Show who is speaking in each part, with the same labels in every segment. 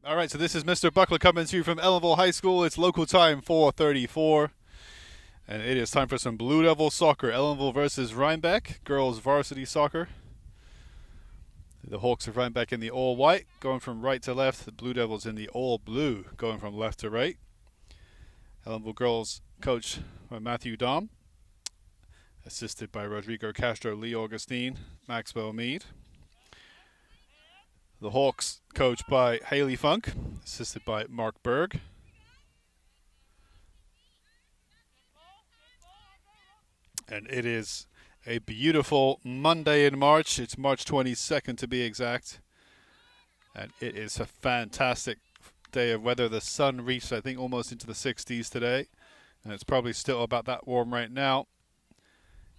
Speaker 1: All right, so this is Mr. Buckler coming to you from Ellenville High School. It's local time 4:34, and it is time for some Blue Devil soccer. Ellenville versus Rhinebeck, girls varsity soccer. The Hawks of Rhinebeck in the all white, going from right to left. The Blue Devils in the all blue, going from left to right. Ellenville girls coached by Matthew Dom, assisted by Rodrigo Castro, Lee Augustine, Maxwell Mead. The Hawks coached by Haley Funk, assisted by Mark Berg. And it is a beautiful Monday in March. It's March 22nd to be exact. And it is a fantastic day of weather. The sun reached, I think, almost into the 60s today. And it's probably still about that warm right now.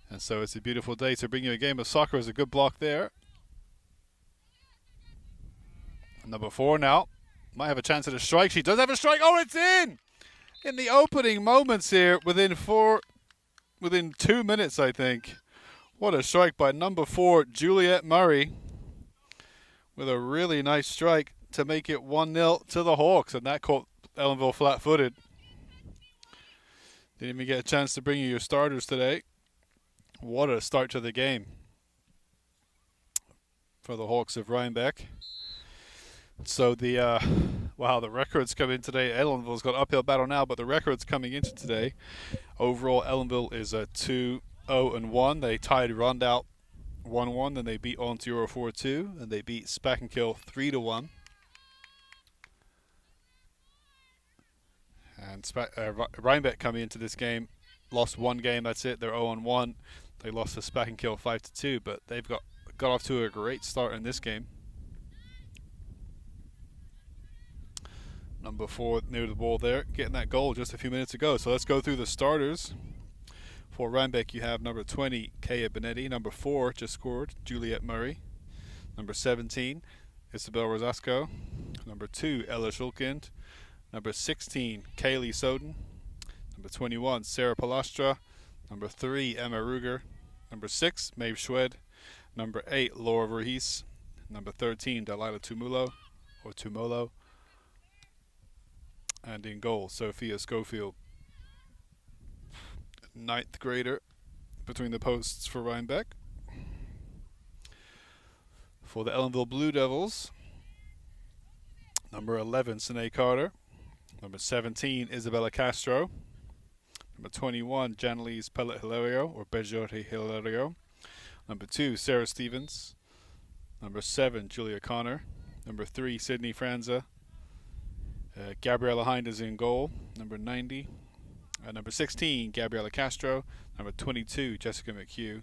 Speaker 1: And so it's a beautiful day to bring you a game of soccer. There's a good block there. Number 4 now. Might have a chance at a strike. She does have a strike. Oh, it's in! In the opening moments here, within 2 minutes, I think. What a strike by number 4, Juliet Murray. With a really nice strike to make it 1-0 to the Hawks. And that caught Ellenville flat-footed. Didn't even get a chance to bring you your starters today. What a start to the game for the Hawks of Rhinebeck. So the records come in today. Ellenville's got an uphill battle now, but the records coming into today, overall Ellenville is a 2-0-1. They tied Rondout 1-1, then they beat Ontario 4-2, and they beat Spackenkill 3-1. And Rhinebeck coming into this game lost one game. That's it. They're 0-1. They lost to Spackenkill 5-2, but they've got off to a great start in this game. Number 4 near the ball there, getting that goal just a few minutes ago. So let's go through the starters. For Rhinebeck, you have number 20, Kaya Benetti. Number 4 just scored, Juliet Murray. Number 17, Isabel Rosasco. Number 2, Ella Schulkind. Number 16, Kaylee Soden. Number 21, Sarah Palastra. Number 3, Emma Ruger. Number 6, Maeve Schwed. Number 8, Laura Verhees. Number 13, Delilah Tumolo. And in goal, Sophia Schofield, 9th grader, between the posts for Rhinebeck. For the Ellenville Blue Devils, number 11, Sinead Carter. Number 17, Isabella Castro. Number 21, Janelise Pellet Hilario, or Bejote Hilario. Number 2, Sarah Stevens. Number 7, Julia Connor. Number 3, Sydney Franza. Gabriella Hind is in goal, number 90. Number 16, Gabriela Castro. Number 22, Jessica McHugh.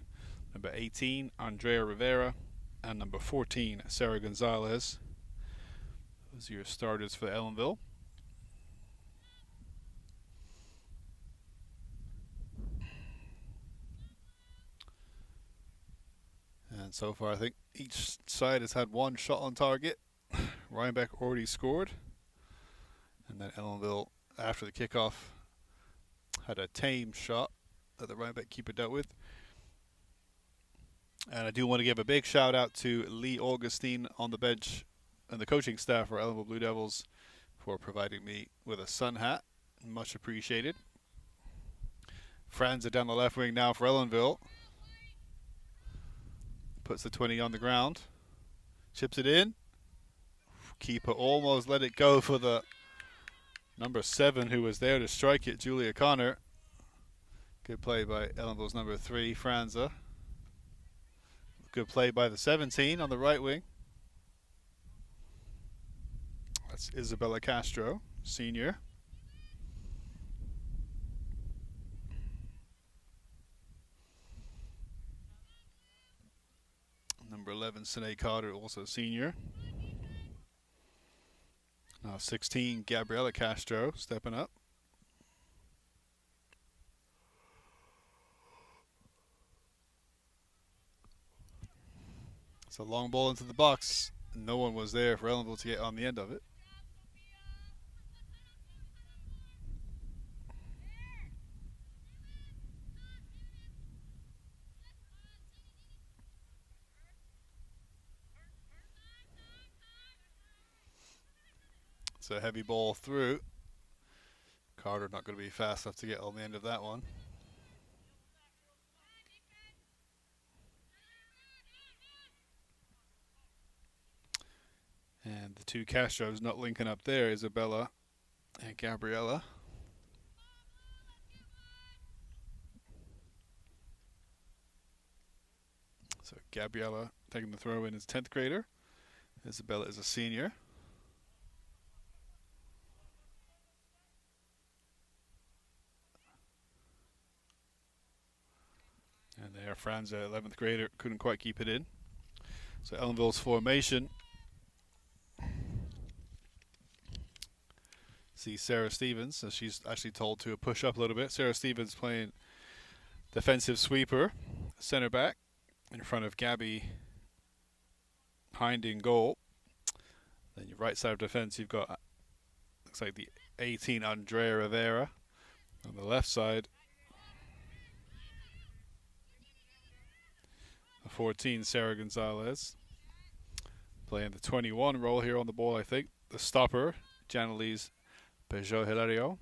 Speaker 1: Number 18, Andrea Rivera. And number 14, Sarah Gonzalez. Those are your starters for Ellenville. And so far, I think each side has had one shot on target. Rhinebeck already scored. And then Ellenville, after the kickoff, had a tame shot that the Rhinebeck keeper dealt with. And I do want to give a big shout out to Lee Augustine on the bench and the coaching staff for Ellenville Blue Devils for providing me with a sun hat. Much appreciated. Franza down the left wing now for Ellenville. Puts the 20 on the ground. Chips it in. Keeper almost let it go for the number 7, who was there to strike it, Julia Connor. Good play by Ellenville's number 3, Franza. Good play by the 17 on the right wing. That's Isabella Castro, senior. Number 11, Sinead Carter, also senior. Now 16, Gabriela Castro, stepping up. It's a long ball into the box. No one was there for Ellenville to get on the end of it. It's a heavy ball through. Carter not going to be fast enough to get on the end of that one. And the two Castros not linking up there, Isabella and Gabriella. So Gabriella taking the throw in as 10th grader. Isabella is a senior. And there, Franza, 11th grader, couldn't quite keep it in. So Ellenville's formation. See Sarah Stevens, so she's actually told to push up a little bit. Sarah Stevens playing defensive sweeper, center back, in front of Gabby Hind in goal. Then your right side of defense, you've got, looks like the 18 Andrea Rivera. On the left side, the 14 Sarah Gonzalez. Playing the 21 role here on the ball, I think. The stopper, Janelise Peugeot Hilario.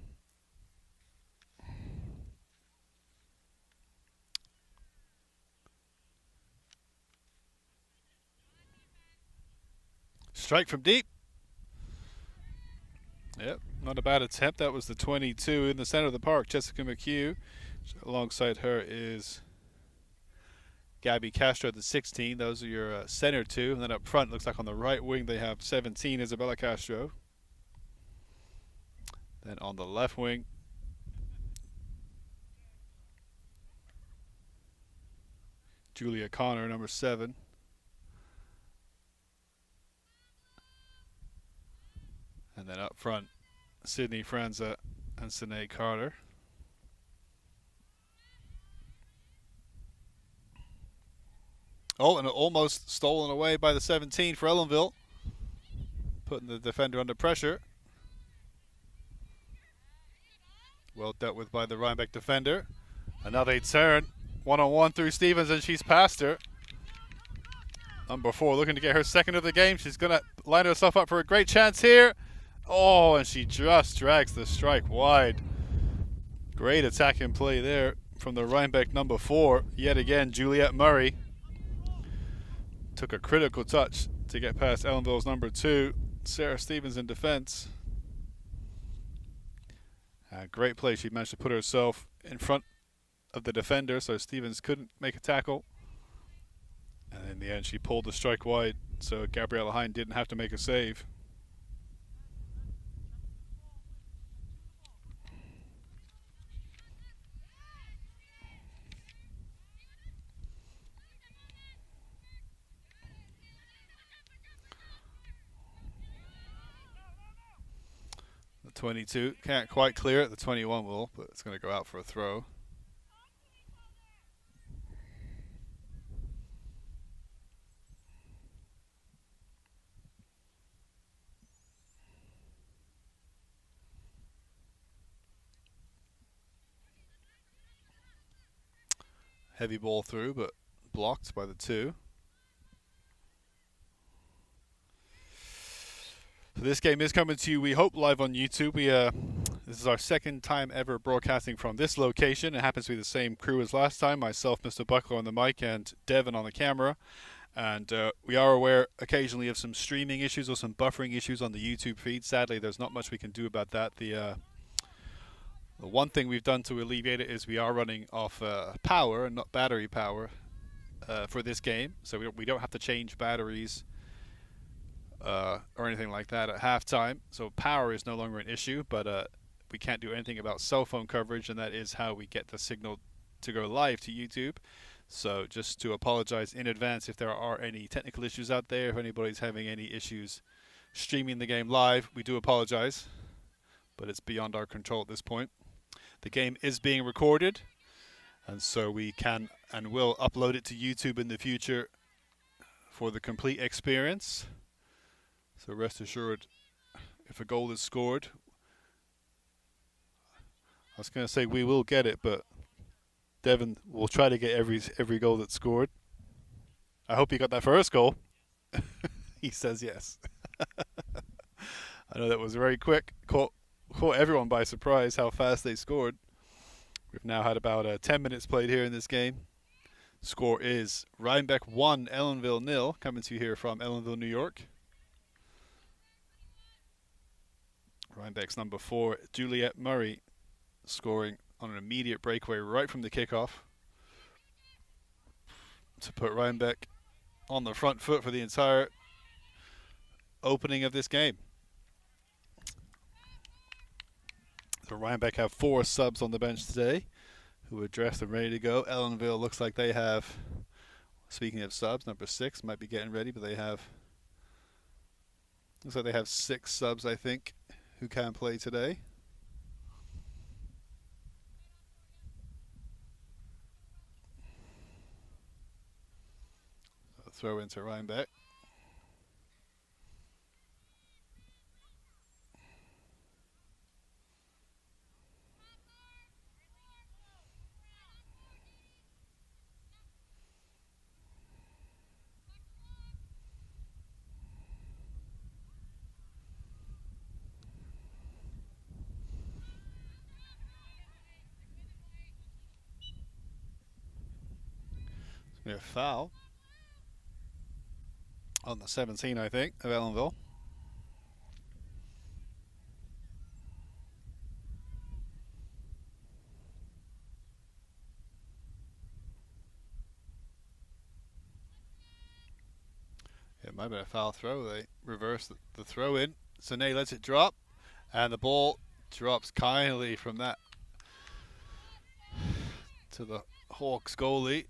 Speaker 1: Strike from deep. Yep, not a bad attempt. That was the 22 in the center of the park, Jessica McHugh. Alongside her is Gabby Castro at the 16. Those are your center two. And then up front, looks like on the right wing, they have 17, Isabella Castro. Then on the left wing, Julia Connor, number 7. And then up front, Sydney Franza and Sinead Carter. Oh, and almost stolen away by the 17 for Ellenville. Putting the defender under pressure. Well dealt with by the Rhinebeck defender. Another turn. One-on-one through Stevens, and she's past her. Number 4 looking to get her second of the game. She's going to line herself up for a great chance here. Oh, and she just drags the strike wide. Great attacking play there from the Rhinebeck number 4. Yet again, Juliette Murray took a critical touch to get past Ellenville's number 2, Sarah Stevens, in defense. Great play. She managed to put herself in front of the defender, so Stevens couldn't make a tackle. And in the end, she pulled the strike wide, so Gabriella Hind didn't have to make a save. The 22 can't quite clear it. The 21 will, but it's going to go out for a throw. Heavy ball through, but blocked by the 2. So this game is coming to you, we hope, live on YouTube. This is our second time ever broadcasting from this location. It happens to be the same crew as last time. Myself, Mr. Buckler on the mic, and Devin on the camera. And we are aware occasionally of some streaming issues or some buffering issues on the YouTube feed. Sadly, there's not much we can do about that. The one thing we've done to alleviate it is we are running off power and not battery power for this game. So we don't have to change batteries or anything like that at halftime. So power is no longer an issue, but we can't do anything about cell phone coverage, and that is how we get the signal to go live to YouTube. So just to apologize in advance if there are any technical issues out there, if anybody's having any issues streaming the game live, we do apologize, but it's beyond our control at this point. The game is being recorded, and so we can and will upload it to YouTube in the future for the complete experience. So rest assured, if a goal is scored, I was going to say we will get it, but Devin will try to get every goal that's scored. I hope he got that first goal. He says yes. I know that was very quick. Caught everyone by surprise how fast they scored. We've now had about 10 minutes played here in this game. Score is Rhinebeck 1, Ellenville 0. Coming to you here from Ellenville, New York. Rhinebeck's number 4, Juliet Murray, scoring on an immediate breakaway right from the kickoff to put Rhinebeck on the front foot for the entire opening of this game. So Rhinebeck have 4 subs on the bench today who are dressed and ready to go. Ellenville looks like they have, speaking of subs, number 6 might be getting ready, but they have, looks like they have 6 subs, I think, who can play today. So throw into Rhinebeck. A foul on the 17, I think, of Ellenville. It might have been a foul throw. They reverse the throw in. Sine lets it drop, and the ball drops kindly from that to the Hawks goalie.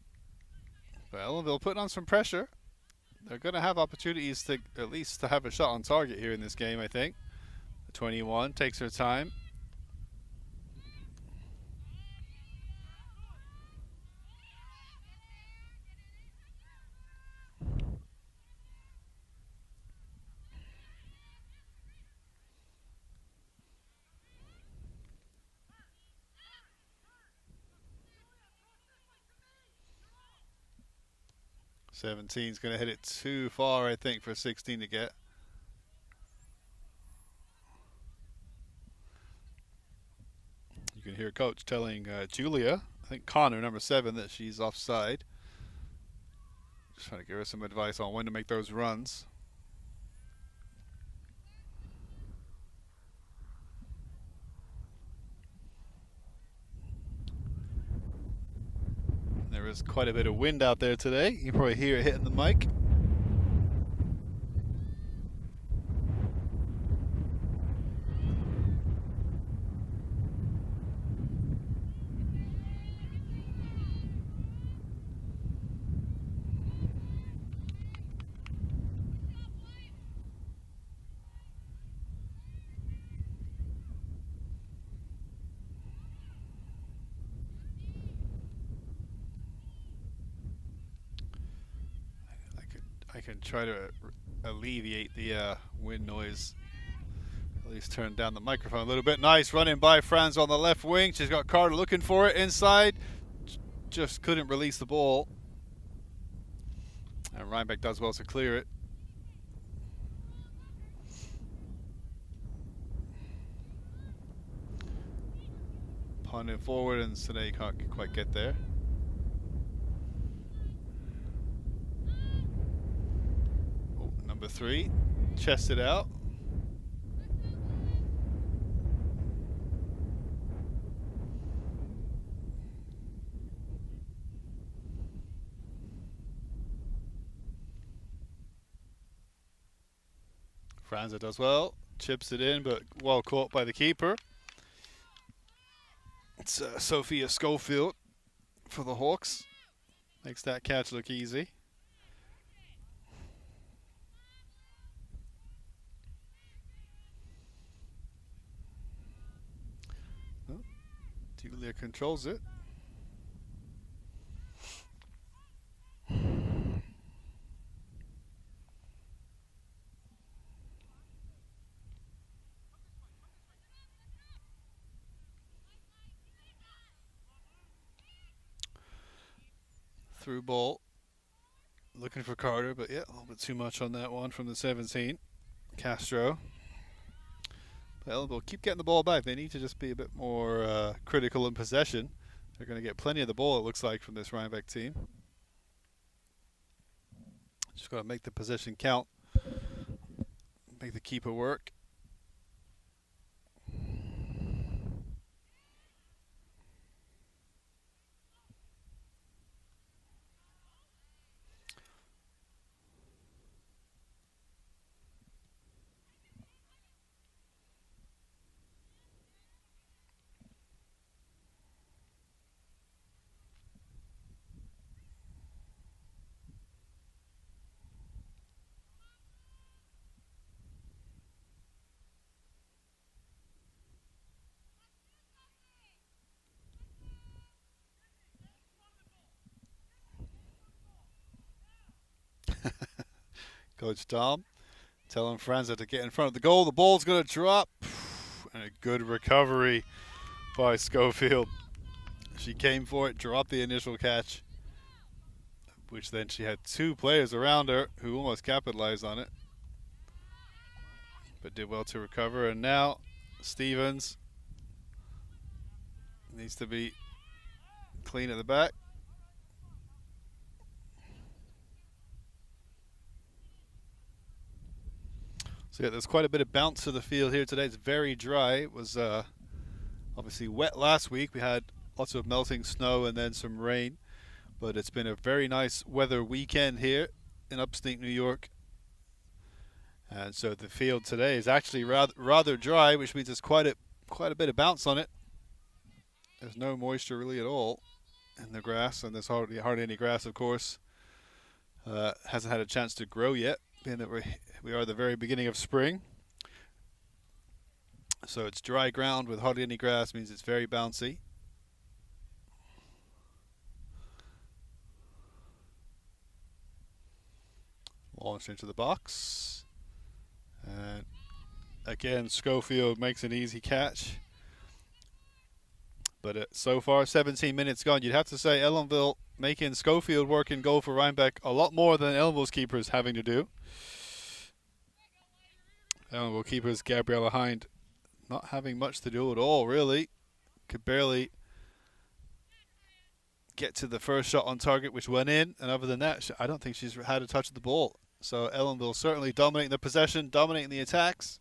Speaker 1: But Ellenville putting on some pressure. They're going to have opportunities to at least to have a shot on target here in this game, I think. The 21 takes her time. Seventeen's going to hit it too far, I think, for 16 to get. You can hear Coach telling Julia, I think Connor, number 7, that she's offside. Just trying to give her some advice on when to make those runs. There is quite a bit of wind out there today. You can probably hear it hitting the mic. I can try to alleviate the wind noise. At least turn down the microphone a little bit. Nice running by Franz on the left wing. She's got Carter looking for it inside. Just couldn't release the ball. And Rhinebeck does well to clear it. Punting forward, and Sine can't quite get there. Number 3, chests it out. Franza does well, chips it in, but well caught by the keeper. It's Sophia Schofield for the Hawks. Makes that catch look easy. Julia controls it. Through ball. Looking for Carter, but yeah, a little bit too much on that one from the 17. Castro. Ellenville keep getting the ball back. They need to just be a bit more critical in possession. They're going to get plenty of the ball, it looks like, from this Rhinebeck team. Just got to make the possession count. Make the keeper work. Coach Dom telling Franza to get in front of the goal. The ball's going to drop. And a good recovery by Schofield. She came for it, dropped the initial catch, which then she had two players around her who almost capitalized on it, but did well to recover. And now Stevens needs to be clean at the back. So yeah, there's quite a bit of bounce to the field here today. It's very dry. It was obviously wet last week. We had lots of melting snow and then some rain, but it's been a very nice weather weekend here in upstate New York. And so the field today is actually rather dry, which means there's quite a bit of bounce on it. There's no moisture really at all in the grass, and there's hardly any grass, of course. Hasn't had a chance to grow yet, being that we are at the very beginning of spring. So it's dry ground with hardly any grass, means it's very bouncy. Launched into the box. And again, Schofield makes an easy catch. But so far, 17 minutes gone. You'd have to say Ellenville making Schofield work in goal for Rhinebeck a lot more than Ellenville's keepers having to do. Ellenville keepers Gabriella Hind not having much to do at all, really. Could barely get to the first shot on target, which went in. And other than that, I don't think she's had a touch of the ball. So Ellenville certainly dominating the possession, dominating the attacks.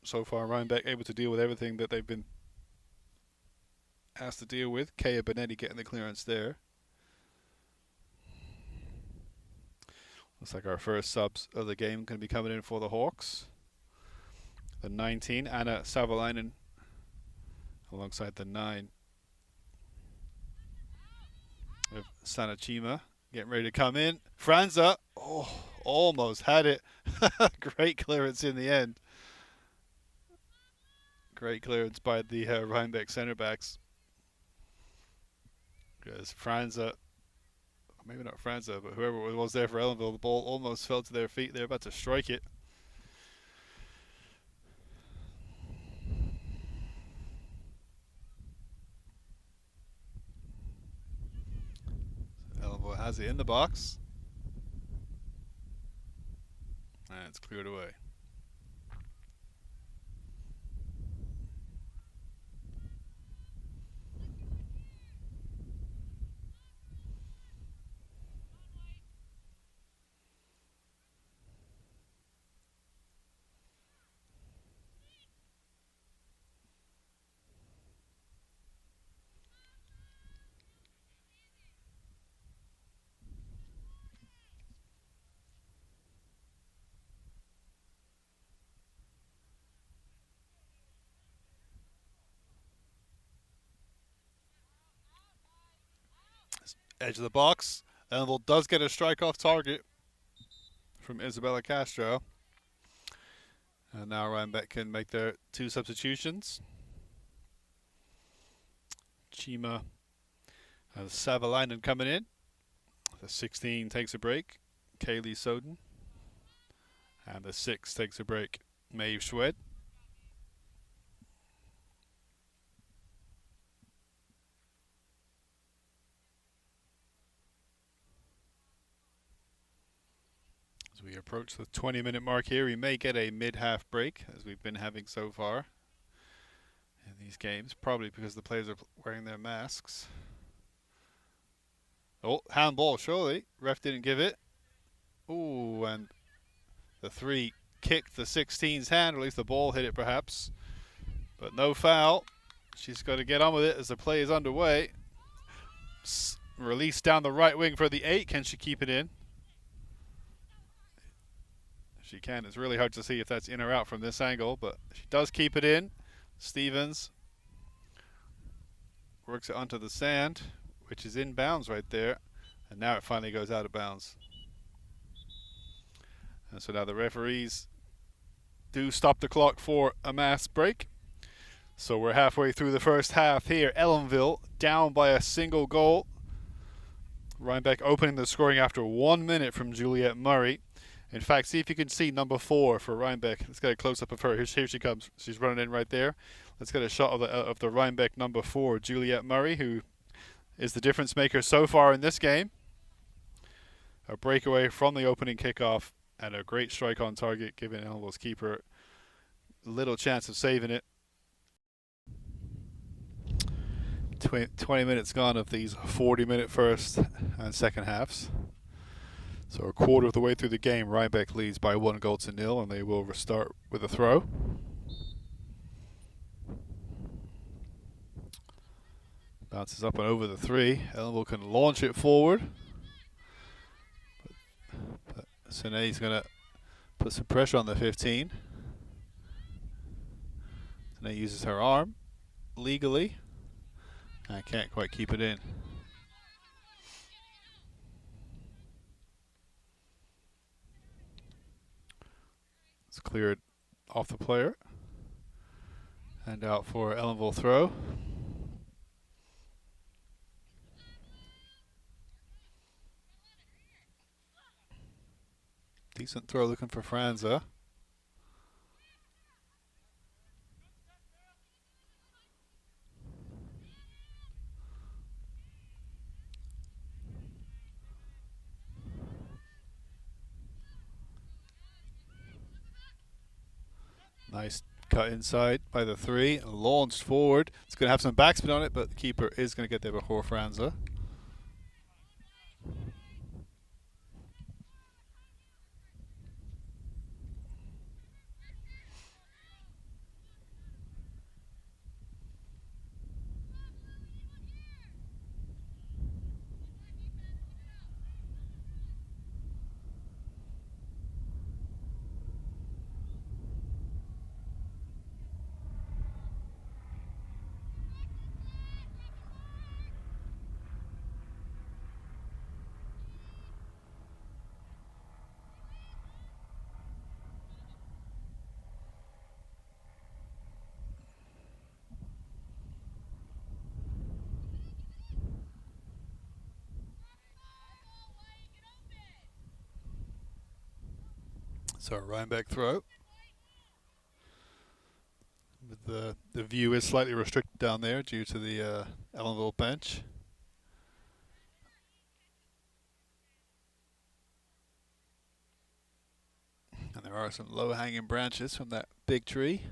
Speaker 1: So far, Rhinebeck able to deal with everything that they've been asked to deal with. Kaya Benetti getting the clearance there. Looks like our first subs of the game going to be coming in for the Hawks. The 19, Anna Savalainen, alongside the 9. With Sanachima getting ready to come in. Franza, almost had it. Great clearance in the end. Great clearance by the Rhinebeck center backs. Because Franza, maybe not Franza, but whoever was there for Ellenville, the ball almost fell to their feet. They're about to strike it. Ellenville has it in the box. And it's cleared away. Edge of the box. Ellenville does get a strike off target from Isabella Castro. And now Rhinebeck can make their 2 substitutions. Chima has Savalainen coming in. The 16 takes a break. Kaylee Soden. And the 6 takes a break. Maeve Schwed. As we approach the 20-minute mark here, we may get a mid-half break, as we've been having so far in these games, probably because the players are wearing their masks. Oh, handball, surely. Ref didn't give it. Ooh, and the 3 kicked the 16's hand, or at least the ball hit it perhaps. But no foul. She's got to get on with it as the play is underway. Release down the right wing for the 8. Can she keep it in? If she can. It's really hard to see if that's in or out from this angle, but she does keep it in. Stevens works it onto the sand, which is in bounds right there. And now it finally goes out of bounds. And so now the referees do stop the clock for a mass break. So we're halfway through the first half here. Ellenville down by a single goal. Rhinebeck opening the scoring after 1 minute from Juliet Murray. In fact, see if you can see number 4 for Rhinebeck. Let's get a close-up of her. Here she comes. She's running in right there. Let's get a shot of the Rhinebeck number 4, Juliet Murray, who is the difference maker so far in this game. A breakaway from the opening kickoff and a great strike on target, giving Ellenville's keeper little chance of saving it. 20 minutes gone of these 40-minute first and second halves. So a quarter of the way through the game, Rhinebeck leads by 1-0, and they will restart with a throw. Bounces up and over the 3. Ellenville can launch it forward. But Sinead's going to put some pressure on the 15. Sinead uses her arm legally. I can't quite keep it in. It's cleared off the player. And out for Ellenville throw. Decent throw looking for Franza. Nice cut inside by the 3, launched forward. It's going to have some backspin on it, but the keeper is going to get there before Franza. So Rhinebeck throw. The view is slightly restricted down there due to the Ellenville bench. And there are some low-hanging branches from that big tree.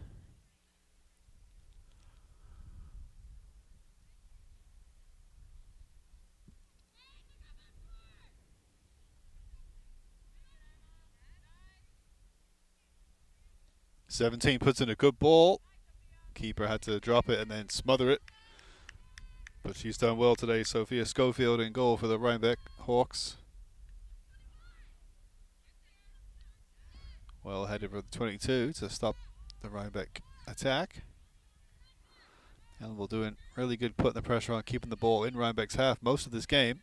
Speaker 1: '17 puts in a good ball. Keeper had to drop it and then smother it. But she's done well today. Sophia Schofield in goal for the Rhinebeck Hawks. Well headed for the 22 to stop the Rhinebeck attack. Ellenville doing really good putting the pressure on, keeping the ball in Rhinebeck's half most of this game.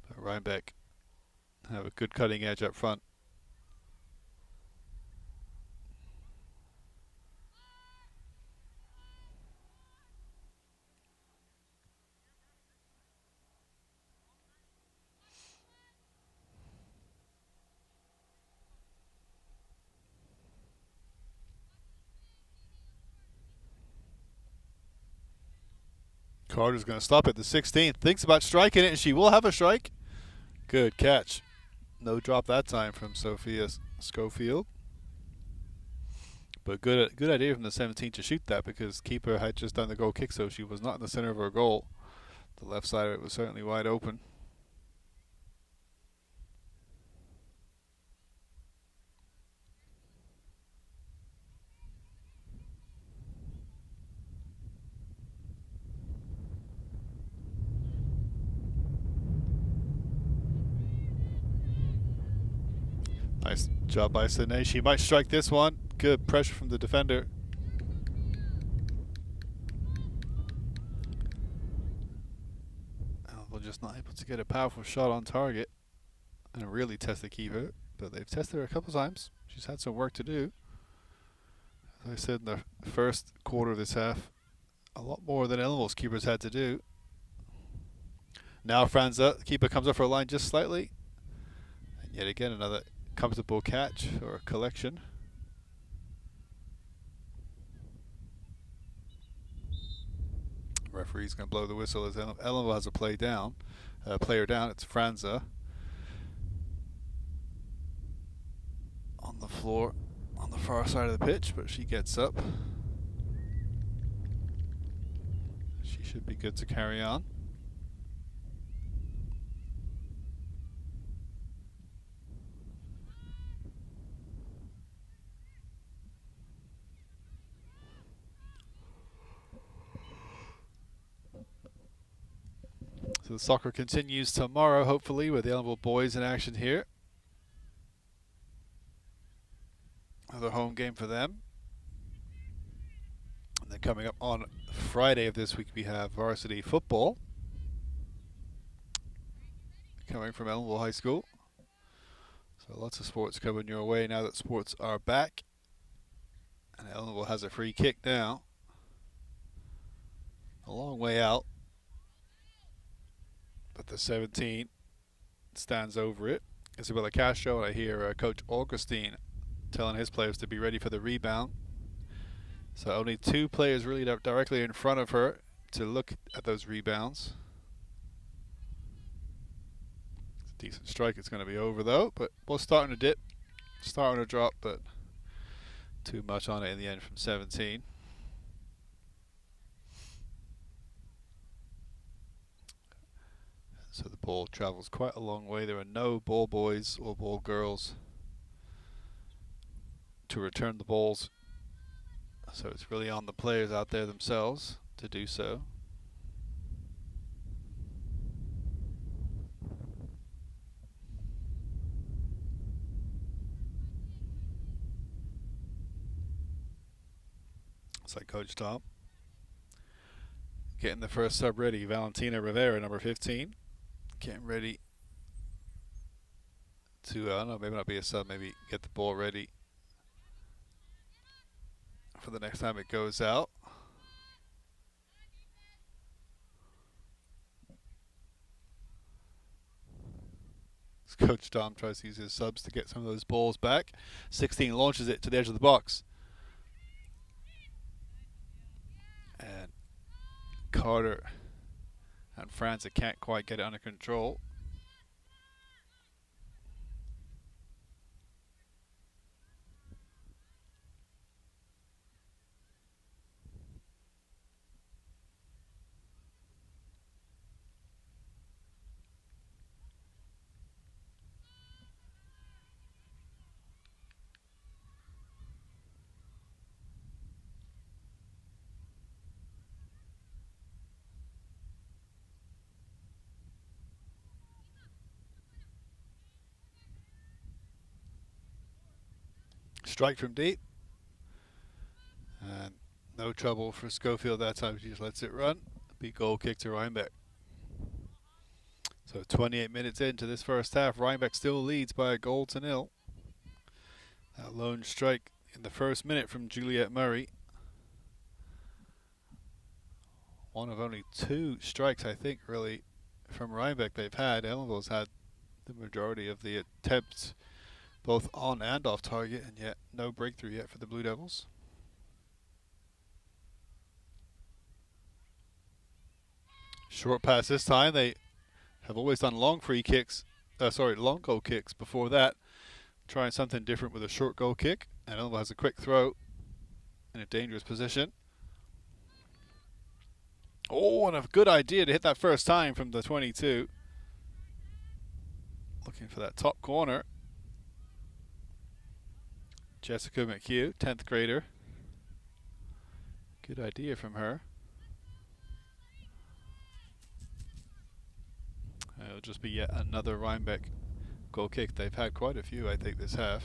Speaker 1: But Rhinebeck have a good cutting edge up front. Carter's going to stop at the 16th. Thinks about striking it, and she will have a strike. Good catch No drop that time from Sophia Schofield. But good idea from the 17 to shoot that, because keeper had just done the goal kick, so she was not in the center of her goal. The left side of it was certainly wide open. Nice job by Sine. She might strike this one. Good pressure from the defender. Ellenville just not able to get a powerful shot on target and really test the keeper, but they've tested her a couple times. She's had some work to do. As I said in the first quarter of this half, a lot more than Ellenville's keepers had to do. Now Franza, the keeper comes off her line just slightly. And yet again another comfortable catch or collection. Referee's going to blow the whistle as Ellenville has a player down. It's Franza on the floor on the far side of the pitch, but she gets up. She should be good to carry on. So the soccer continues tomorrow, hopefully, with the Ellenville boys in action here. Another home game for them. And then coming up on Friday of this week, we have varsity football coming from Ellenville High School. So lots of sports coming your way now that sports are back. And Ellenville has a free kick now. A long way out. But the 17 stands over it. Isabella Castro, and I hear Coach Augustine telling his players to be ready for the rebound. So only two players really directly in front of her to look at those rebounds. It's a decent strike. It's going to be over though, but ball's starting to dip, starting to drop, but too much on it in the end from 17. So the ball travels quite a long way. There are no ball boys or ball girls to return the balls. So it's really on the players out there themselves to do so. It's like Coach Tom getting the first sub ready. Valentina Rivera, number 15. Getting ready to, I don't know, maybe not be a sub, maybe get the ball ready for the next time it goes out. As Coach Dom tries to use his subs to get some of those balls back. 16 launches it to the edge of the box. And Carter and Franza can't quite get it under control. Strike from deep. And no trouble for Schofield that time. She just lets it run. Big goal kick to Rhinebeck. So 28 minutes into this first half, Rhinebeck still leads by a goal to nil. That lone strike in the first minute from Juliet Murray. One of only two strikes, I think, really, from Rhinebeck they've had. Ellenville's had the majority of the attempts, both on and off target, and yet no breakthrough yet for the Blue Devils. Short pass this time. They have always done long free kicks long goal kicks before that. Trying something different with a short goal kick. And Ellenville has a quick throw in a dangerous position. Oh, and a good idea to hit that first time from the 22. Looking for that top corner. Jessica McHugh, 10th grader. Good idea from her. It'll just be yet another Rhinebeck goal kick. They've had quite a few, I think, this half.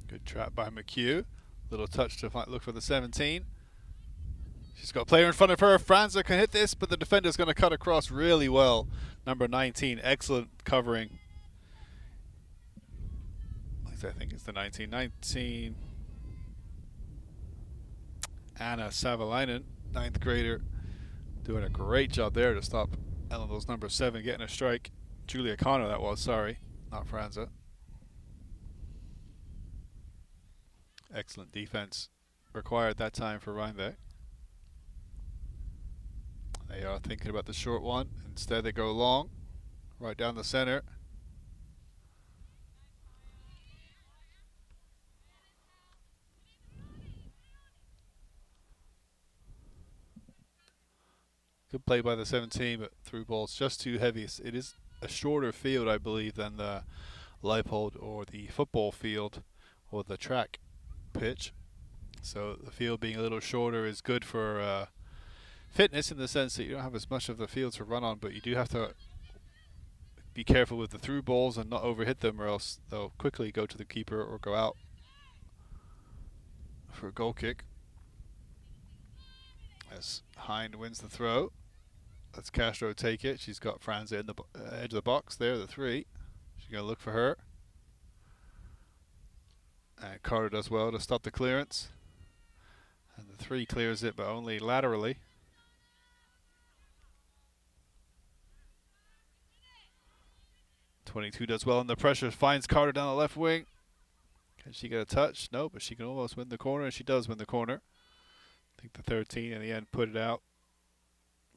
Speaker 1: Good trap by McHugh. Little touch to look for the 17. She's got a player in front of her. Franza can hit this, but the defender's going to cut across really well. Number 19, excellent covering. At least I think it's the 19. Anna Savalainen, 9th grader, doing a great job there to stop Ellenville's number 7 getting a strike. Julia Connor, that was, sorry, not Franza. Excellent defense required that time for Rhinebeck. They are thinking about the short one. Instead, they go long, right down the center. Good play by the 17, but through ball's just too heavy. It is a shorter field, I believe, than the Leipold or the football field or the track pitch. So the field being a little shorter is good for fitness in the sense that you don't have as much of the field to run on, but you do have to be careful with the through balls and not overhit them, or else they'll quickly go to the keeper or go out for a goal kick. As Hind wins the throw, let's Castro take it. She's got Franza in the edge of the box there, the 3. She's going to look for her. And Carter does well to stop the clearance. And the 3 clears it, but only laterally. 22 does well under pressure, finds Carter down the left wing. Can she get a touch? No, but she can almost win the corner, and she does win the corner. I think the 13 in the end put it out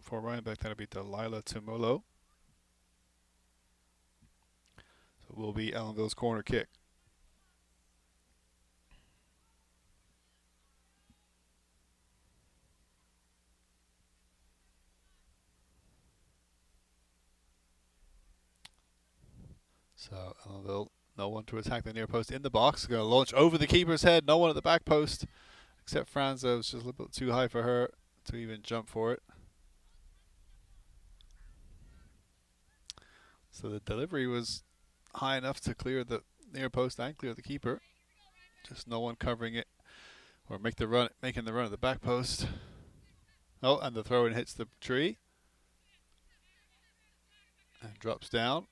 Speaker 1: for Rhinebeck. That'll be Delilah Tumolo. So it will be Ellenville's corner kick. So Ellenville, no one to attack the near post in the box. Going to launch over the keeper's head. No one at the back post except Franza. It was just a little bit too high for her to even jump for it. So the delivery was high enough to clear the near post and clear the keeper. Just no one covering it or making the run at the back post. Oh, and the throw-in hits the tree and drops down.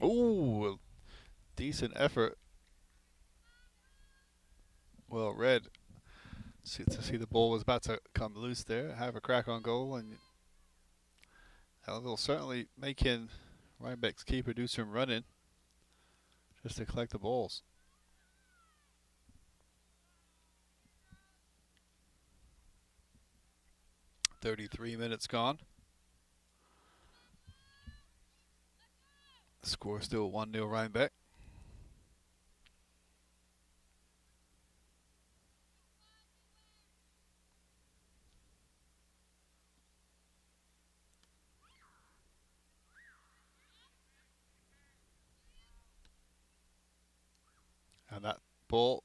Speaker 1: Ooh, decent effort. Well read. To see the ball was about to come loose there, have a crack on goal, and Ellenville certainly making Rhinebeck's keeper do some running just to collect the balls. .33 minutes gone. The score still 1-0 Rhinebeck. And that ball,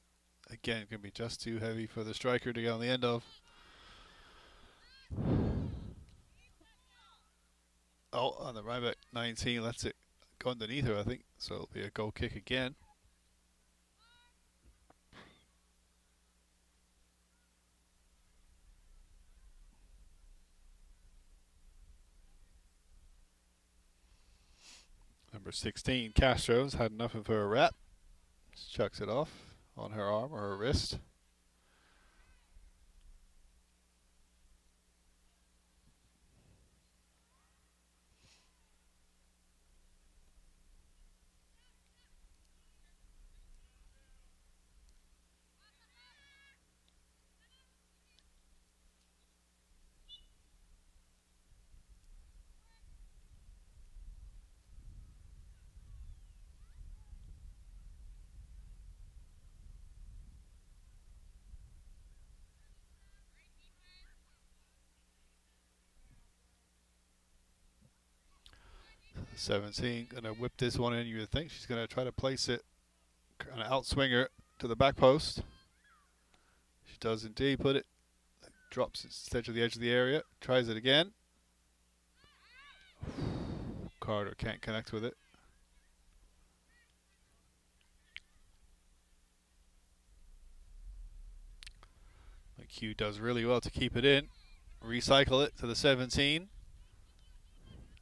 Speaker 1: again, going to be just too heavy for the striker to get on the end of. Oh, on the Rhinebeck 19, lets it go underneath her, I think. So it'll be a goal kick again. Number 16, Castro's had enough of her rep. Just chucks it off on her arm or her wrist. The 17 gonna whip this one in. You would think she's gonna try to place it, kind of outswing her to the back post. She does indeed put it. Drops instead to the edge of the area. Tries it again. Carter can't connect with it. McHugh does really well to keep it in. Recycle it to the 17.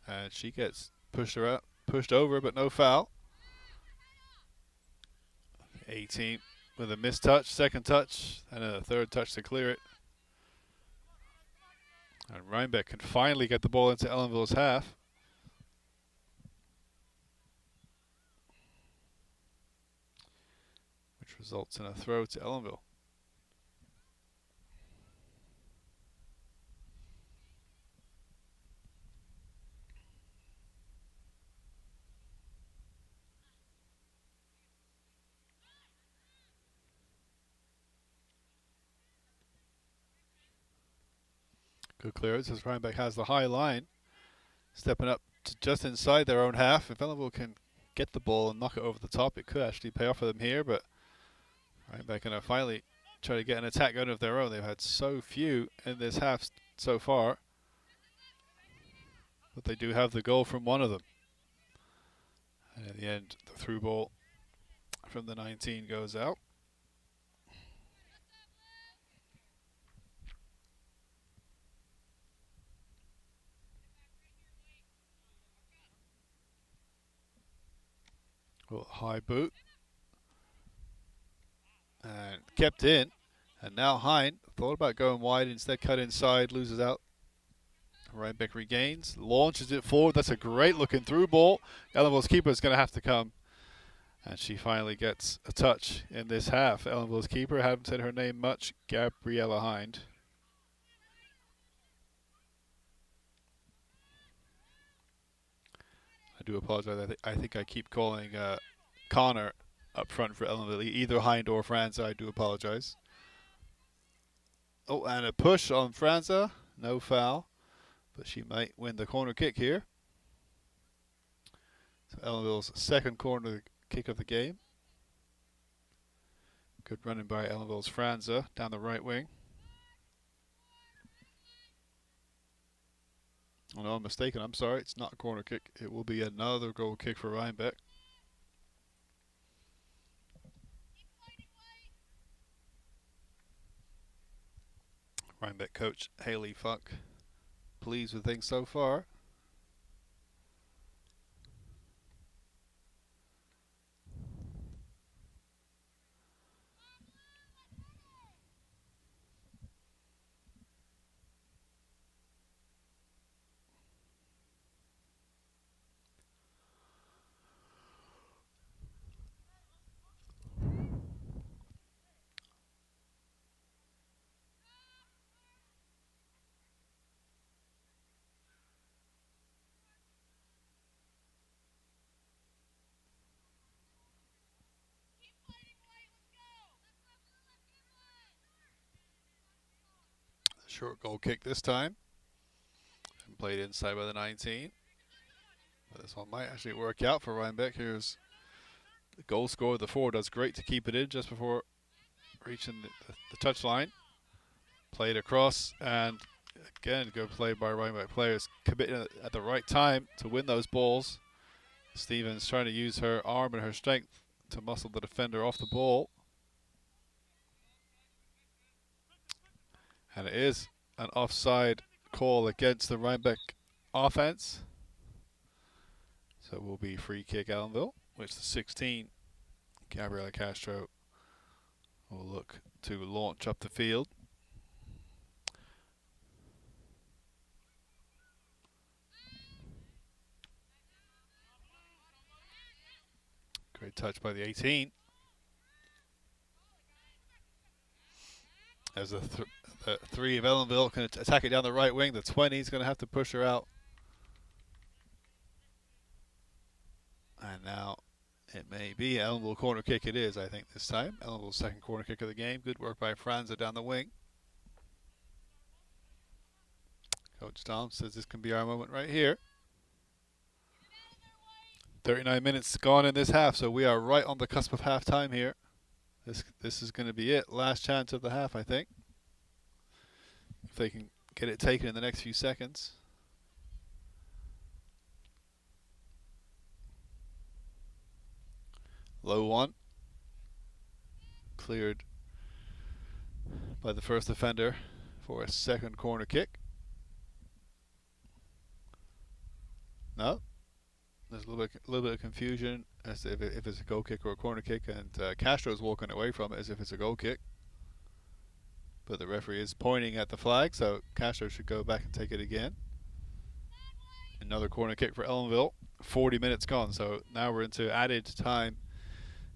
Speaker 1: And she gets pushed over, but no foul. 18 with a missed touch, second touch, and a third touch to clear it. And Rhinebeck can finally get the ball into Ellenville's half. Which results in a throw to Ellenville. Good clearance as Rhinebeck has the high line. Stepping up to just inside their own half. If Ellenville can get the ball and knock it over the top, it could actually pay off for them here, but Rhinebeck going to finally try to get an attack going of their own. They've had so few in this half so far, but they do have the goal from one of them. And in the end, the through ball from the 19 goes out. Well, high boot. And kept in. And now Hine thought about going wide, instead cut inside, loses out. Rhinebeck regains, launches it forward. That's a great looking through ball. Ellenville's keeper is going to have to come. And she finally gets a touch in this half. Ellenville's keeper, haven't said her name much, Gabriella Hind. I do apologize. I think I keep calling Connor up front for Ellenville, either Hind or Franza. I do apologize. Oh, and a push on Franza. No foul, but she might win the corner kick here. So Ellenville's second corner kick of the game. Good running by Ellenville's Franza down the right wing. Oh no, I'm mistaken. I'm sorry. It's not a corner kick. It will be another goal kick for Rhinebeck. Rhinebeck coach Haley Funk pleased with things so far. Short goal kick this time. And played inside by the 19. But this one might actually work out for Rhinebeck. Here's the goal scorer. The forward does great to keep it in just before reaching the touchline. Played across, and again, good play by Rhinebeck players. Committing at the right time to win those balls. Stevens trying to use her arm and her strength to muscle the defender off the ball. And it is an offside call against the Rhinebeck offense. So it will be free kick Ellenville, which the 16, Gabriela Castro, will look to launch up the field. Great touch by the 18. As the three of Ellenville can attack it down the right wing, the 20 is going to have to push her out. And now it may be Ellenville corner kick. It is, I think, this time. Ellenville's second corner kick of the game. Good work by Franza down the wing. Coach Dom says this can be our moment right here. 39 minutes gone in this half, so we are right on the cusp of halftime here. This is going to be it. Last chance of the half, I think. If they can get it taken in the next few seconds. Low one. Cleared by the first defender for a second corner kick. No. There's a little bit of confusion as to if it's a goal kick or a corner kick, and Castro's walking away from it as if it's a goal kick. But the referee is pointing at the flag, so Castro should go back and take it again. Another corner kick for Ellenville. 40 minutes gone, so now we're into added time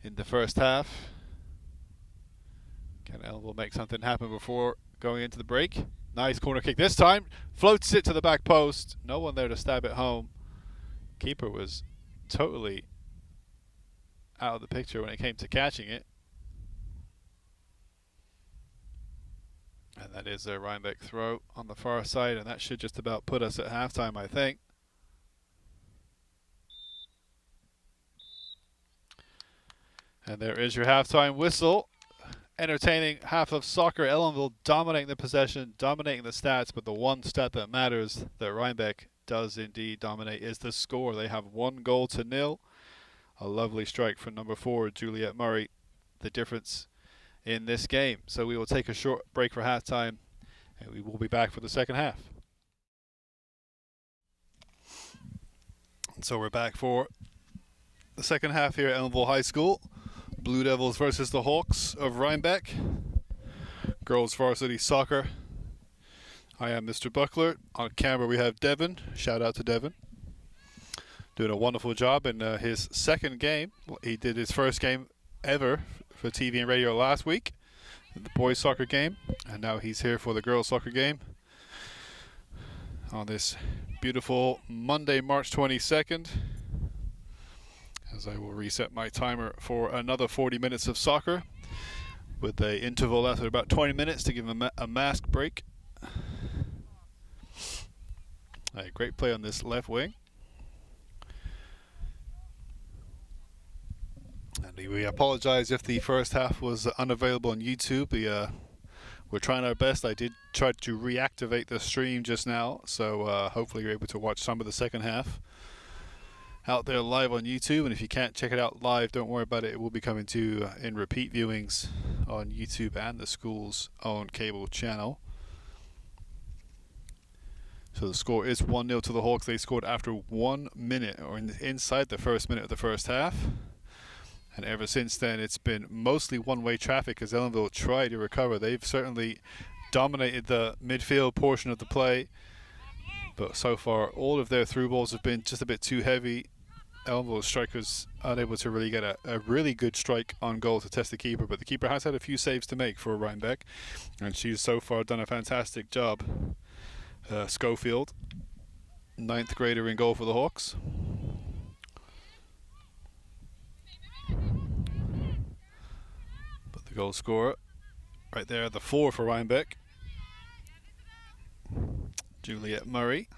Speaker 1: in the first half. Can Ellenville make something happen before going into the break? Nice corner kick this time. Floats it to the back post. No one there to stab it home. Keeper was totally out of the picture when it came to catching it. And that is a Rhinebeck throw on the far side, and that should just about put us at halftime, I think. And there is your halftime whistle. Entertaining half of soccer. Ellenville dominating the possession, dominating the stats, but the one stat that matters that Rhinebeck does indeed dominate is the score. They have 1-0. A lovely strike from number 4, Juliet Murray. The difference in this game. So we will take a short break for halftime, and we will be back for the second half. So we're back for the second half here at Ellenville High School. Blue Devils versus the Hawks of Rhinebeck. Girls varsity soccer. I am Mr. Buckler. On camera we have Devin. Shout out to Devin. Doing a wonderful job in his second game. He did his first game ever for TV and radio last week, the boys soccer game, and now he's here for the girls soccer game on this beautiful Monday, March 22nd. As I will reset my timer for another 40 minutes of soccer with an interval after about 20 minutes to give him a mask break. A great play on this left wing. And we apologize if the first half was unavailable on YouTube. We're trying our best. I did try to reactivate the stream just now, so hopefully you're able to watch some of the second half out there live on YouTube. And if you can't check it out live, don't worry about it. It will be coming to in repeat viewings on YouTube and the school's own cable channel. So the score is 1-0 to the Hawks. They scored after 1 minute, or inside the first minute of the first half. And ever since then, it's been mostly one-way traffic as Ellenville tried to recover. They've certainly dominated the midfield portion of the play. But so far, all of their through balls have been just a bit too heavy. Ellenville strikers unable to really get a really good strike on goal to test the keeper. But the keeper has had a few saves to make for Rhinebeck, and she's so far done a fantastic job. Schofield, 9th grader in goal for the Hawks. But the goal scorer right there, the 4 for Rhinebeck, Juliet Murray,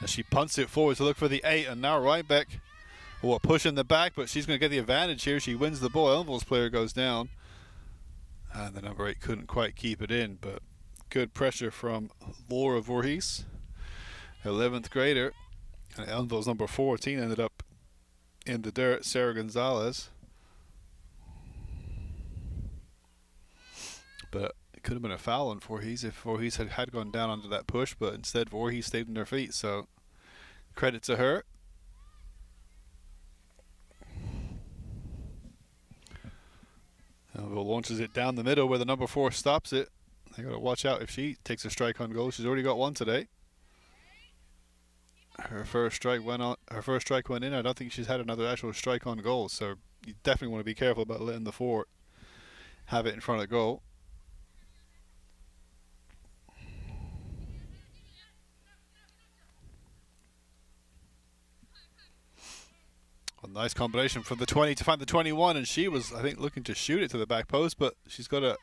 Speaker 1: as she punts it forward to look for the 8, and now Rhinebeck will push in the back, but she's going to get the advantage here. She wins the ball. Ellenville's player goes down, and the number 8 couldn't quite keep it in, but good pressure from Laura Voorhees, 11th grader, and Ellenville's number 14 ended up in the dirt, Sarah Gonzalez. But it could have been a foul on Voorhees if Voorhees had gone down under that push, but instead Voorhees stayed on her feet, so credit to her. Ellenville launches it down the middle where the number 4 stops it. They got to watch out if she takes a strike on goal. She's already got one today. Her first strike went in. I don't think she's had another actual strike on goal. So you definitely want to be careful about letting the 4 have it in front of goal. A nice combination from the 20 to find the 21, and she was, I think, looking to shoot it to the back post, but she's got a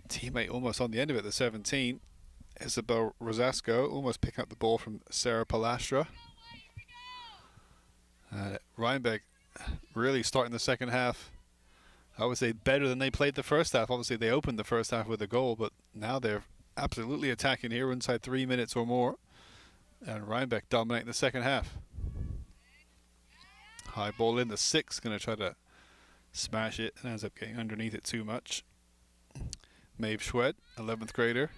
Speaker 1: teammate almost on the end of it, the 17. Isabel Rosasco almost picking up the ball from Sarah Palastra. Rhinebeck really starting the second half, I would say, better than they played the first half. Obviously, they opened the first half with a goal, but now they're absolutely attacking here inside 3 minutes or more. And Rhinebeck dominating the second half. High ball in the 6, going to try to smash it and ends up getting underneath it too much. Maeve Schwed, 11th grader.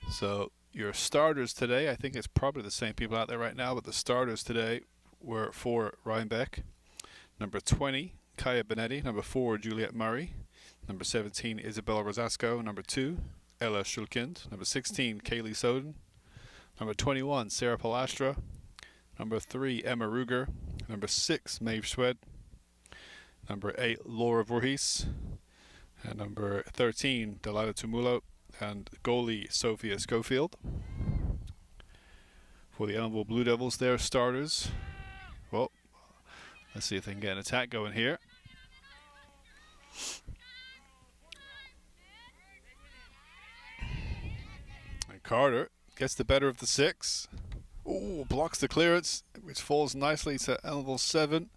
Speaker 1: So your starters today, I think it's probably the same people out there right now, but the starters today were for Rhinebeck. Number 20, Kaya Benetti. Number 4, Juliette Murray. Number 17, Isabella Rosasco. Number 2, Ella Schulkind. Number 16, Kaylee Soden. Number 21, Sarah Palastra. Number 3, Emma Ruger. Number 6, Maeve Schwed. Number 8, Laura Voorhees. And number 13, Delilah Tumulo. And goalie, Sophia Schofield. For the Ellenville Blue Devils, their starters. Well, let's see if they can get an attack going here. And Carter gets the better of the 6. Ooh, blocks the clearance, which falls nicely to Ellenville 7.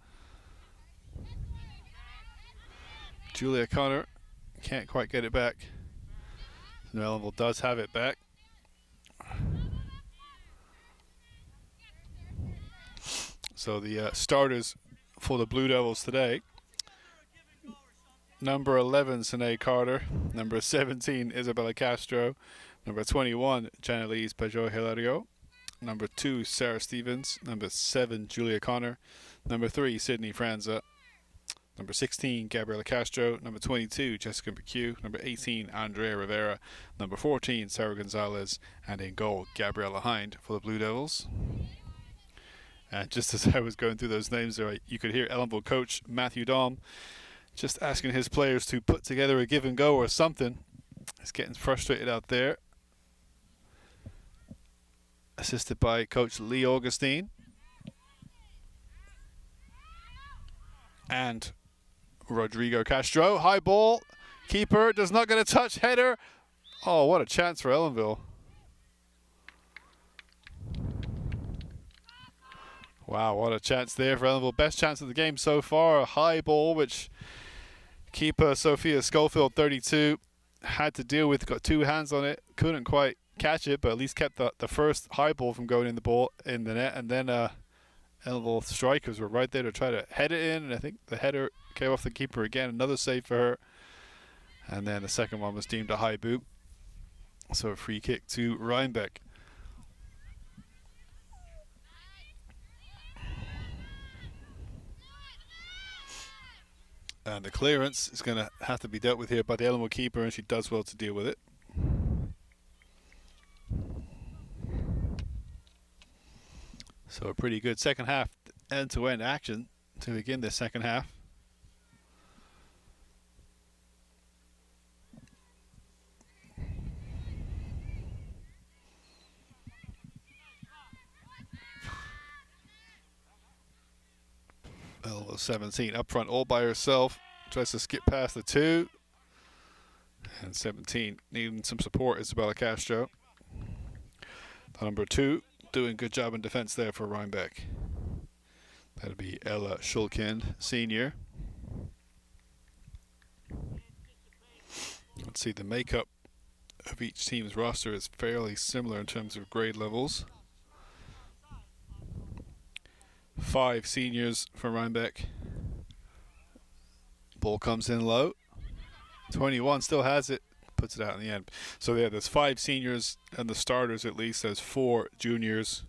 Speaker 1: Julia Connor can't quite get it back. Ellenville does have it back. So the starters for the Blue Devils today. Number 11, Sinead Carter. Number 17, Isabella Castro. Number 21, Janelise Pajot-Hilario. Number 2, Sarah Stevens. Number 7, Julia Connor. Number 3, Sydney Franza. Number 16, Gabriela Castro. Number 22, Jessica McHugh. Number 18, Andrea Rivera. Number 14, Sarah Gonzalez. And in goal, Gabriella Hind for the Blue Devils. And just as I was going through those names there, you could hear Ellenville coach Matthew Dahm just asking his players to put together a give and go or something. He's getting frustrated out there. Assisted by Coach Lee Augustine. And Rodrigo Castro. High ball. Keeper does not get a touch. Header. Oh, what a chance for Ellenville. Wow, what a chance there for Ellenville. Best chance of the game so far. A high ball, which keeper Sophia Schofield, 32, had to deal with. Got 2 hands on it. Couldn't quite catch it, but at least kept the first high ball from going in the ball in the net. And then Ellenville strikers were right there to try to head it in. And I think the header came off the keeper again. Another save for her. And then the second one was deemed a high boot. So a free kick to Rhinebeck. And the clearance is going to have to be dealt with here by the Ellenville keeper, and she does well to deal with it. So a pretty good second half, end-to-end action to begin this second half. Ellenville 17 up front all by herself. Tries to skip past the 2. And 17 needing some support, Isabella Castro. The number 2 doing a good job in defense there for Rhinebeck. That'll be Ella Schulkind, senior. Let's see, the makeup of each team's roster is fairly similar in terms of grade levels. 5 seniors for Rhinebeck. Ball comes in low. 21 still has it, puts it out in the end. So yeah, there's 5 seniors and the starters at least. There's 4 juniors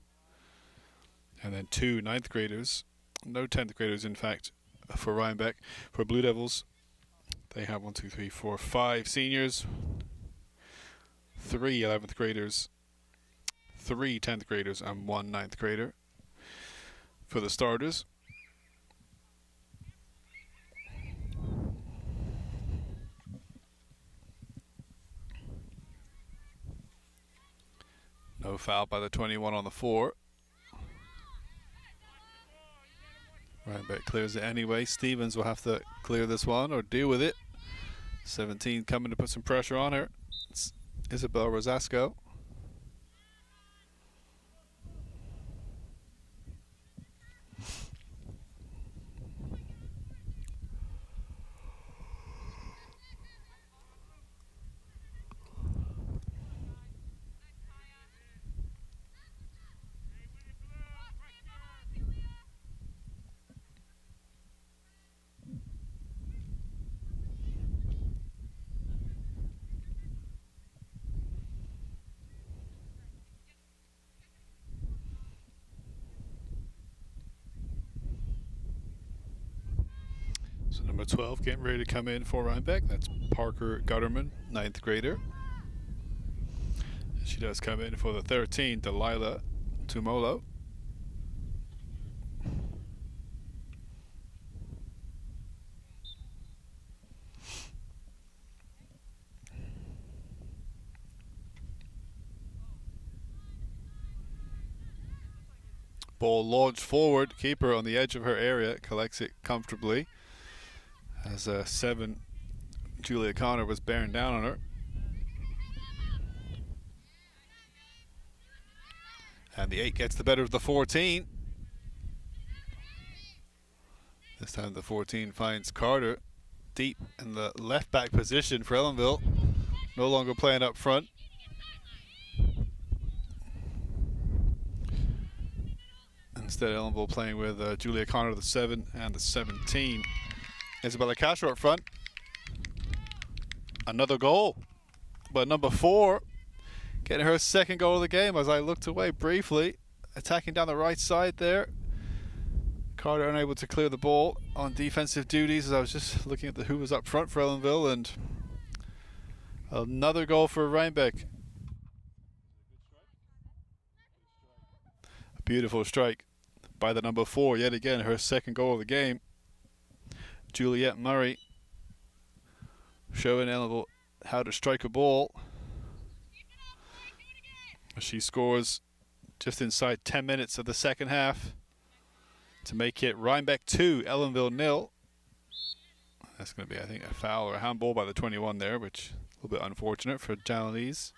Speaker 1: and then 2 9th graders. No 10th graders, in fact, for Rhinebeck. For Blue Devils, they have 1, 2, 3, 4, 5 seniors, 3 11th graders, 3 10th graders, and 1 9th grader. For the starters, no foul by the 21 on the 4. Rhinebeck clears it anyway. Stevens will have to clear this one or deal with it. 17 coming to put some pressure on her. It's Isabel Rosasco. So number 12 getting ready to come in for Rhinebeck. That's Parker Gutterman, 9th grader. She does come in for the 13, Delilah Tumolo. Ball launched forward. Keeper on the edge of her area collects it comfortably. As 7, Julia Connor was bearing down on her. And the 8 gets the better of the 14. This time the 14 finds Carter deep in the left back position for Ellenville. No longer playing up front. Instead, Ellenville playing with Julia Connor, the 7, and the 17. Isabella Castro up front. Another goal. But number 4 getting her second goal of the game as I looked away briefly. Attacking down the right side there. Carter unable to clear the ball on defensive duties as I was just looking at who was up front for Ellenville, and another goal for Rhinebeck. A beautiful strike by the number 4, yet again her second goal of the game. Juliette Murray showing Ellenville how to strike a ball. She scores just inside 10 minutes of the second half to make it Rhinebeck 2, Ellenville 0. That's going to be, I think, a foul or a handball by the 21 there, which is a little bit unfortunate for Janelise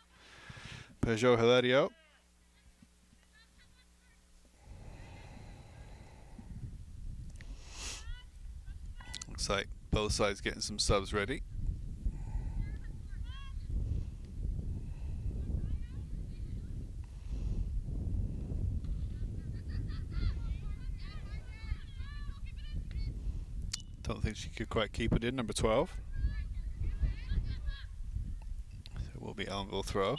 Speaker 1: Peugeot Hilario. Looks like both sides getting some subs ready. Don't think she could quite keep it in, number 12. So it will be Ellenville throw.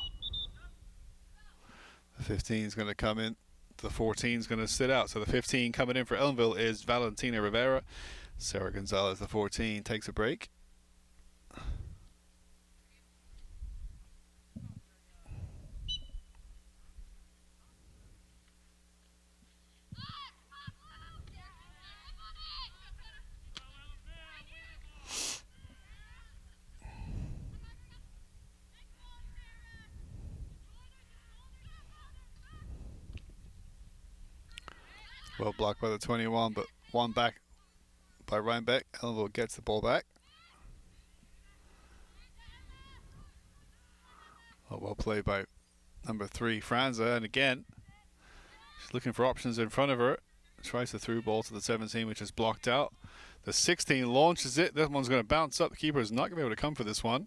Speaker 1: The 15 is going to come in. The 14 is going to sit out. So the 15 coming in for Ellenville is Valentina Rivera. Sarah Gonzalez, the 14, takes a break. Well blocked by the 21, but one back by Rhinebeck. Ellenville gets the ball back. Well played by number 3, Franza, and again, she's looking for options in front of her. Tries the through ball to the 17, which is blocked out. The 16 launches it. This one's going to bounce up. The keeper is not going to be able to come for this one.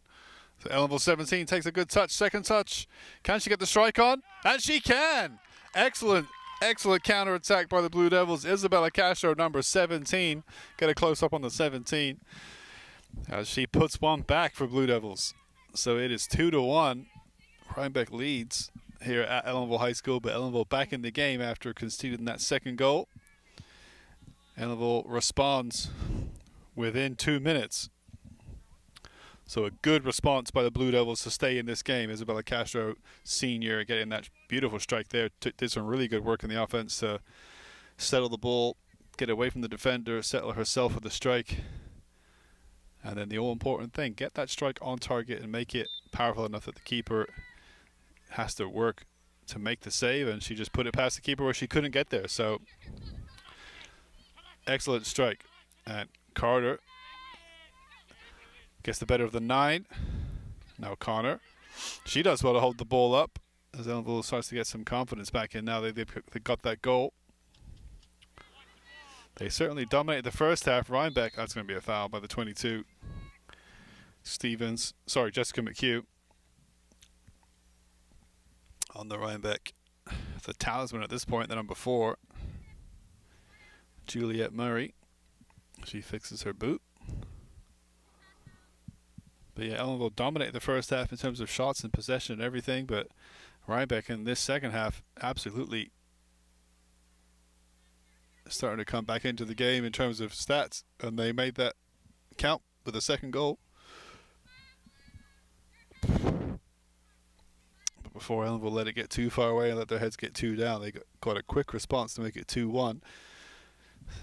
Speaker 1: So Ellenville 17 takes a good touch. Second touch. Can she get the strike on? And she can! Excellent. Excellent counter-attack by the Blue Devils. Isabella Castro, number 17. Get a close-up on the 17 as she puts one back for Blue Devils. So it is 2-1. Rhinebeck leads here at Ellenville High School, but Ellenville back in the game after conceding that second goal. Ellenville responds within 2 minutes. So a good response by the Blue Devils to stay in this game. Isabella Castro, senior, getting that beautiful strike there. Did some really good work in the offense to settle the ball, get away from the defender, settle herself with the strike. And then the all-important thing, get that strike on target and make it powerful enough that the keeper has to work to make the save. And she just put it past the keeper where she couldn't get there. So excellent strike. And Carter gets the better of the 9. Now Connor. She does well to hold the ball up as Ellenville starts to get some confidence back in now. They got that goal. They certainly dominated the first half. Rhinebeck, that's going to be a foul by the 22. Jessica McHugh on the Rhinebeck. The talisman at this point, the number 4. Juliet Murray. She fixes her boot. But yeah, Ellenville dominated the first half in terms of shots and possession and everything, but Rhinebeck in this second half absolutely starting to come back into the game in terms of stats, and they made that count with a second goal. But before Ellenville let it get too far away and let their heads get 2 down, they got a quick response to make it 2-1.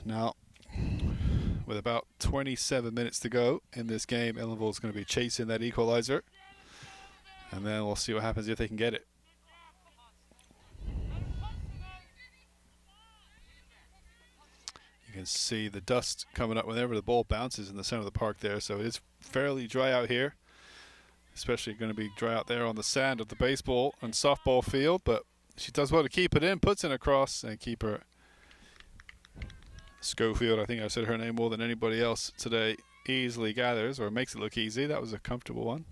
Speaker 1: Now, with about 27 minutes to go in this game, Ellenville is going to be chasing that equalizer. And then we'll see what happens if they can get it. You can see the dust coming up whenever the ball bounces in the center of the park there. So it is fairly dry out here. Especially going to be dry out there on the sand of the baseball and softball field. But she does well to keep it in, puts it across, and keeper Schofield, I think I said her name more than anybody else today, easily gathers, or makes it look easy. That was a comfortable one.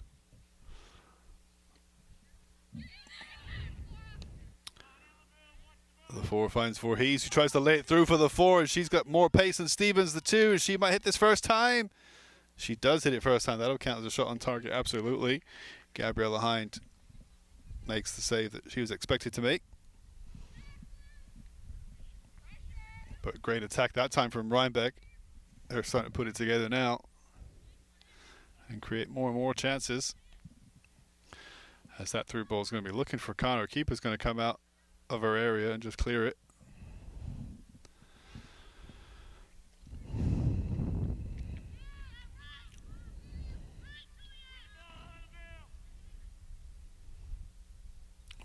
Speaker 1: The 4 finds Voorhees, who tries to lay it through for the 4, and she's got more pace than Stevens, the 2, and she might hit this first time. She does hit it first time. That'll count as a shot on target, absolutely. Gabriella Hind makes the save that she was expected to make. But great attack that time from Rhinebeck. They're starting to put it together now and create more and more chances. As that through ball is going to be looking for Connor. Keeper's going to come out of her area and just clear it.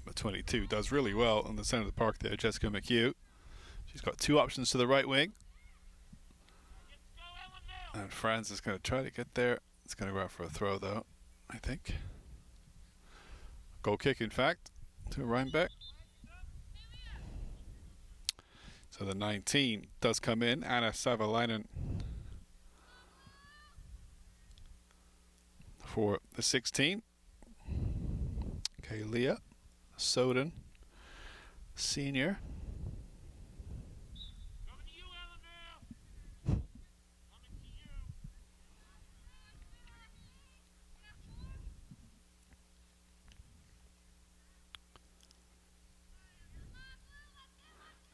Speaker 1: But 22 does really well in the center of the park there, Jessica McHugh. She's got 2 options to the right wing. And Franz is going to try to get there. It's going to go out for a throw, though, I think. Goal kick, in fact, to Rhinebeck. So the 19 does come in. Anna Savalainen for the 16. Okay, Leah Soden, senior.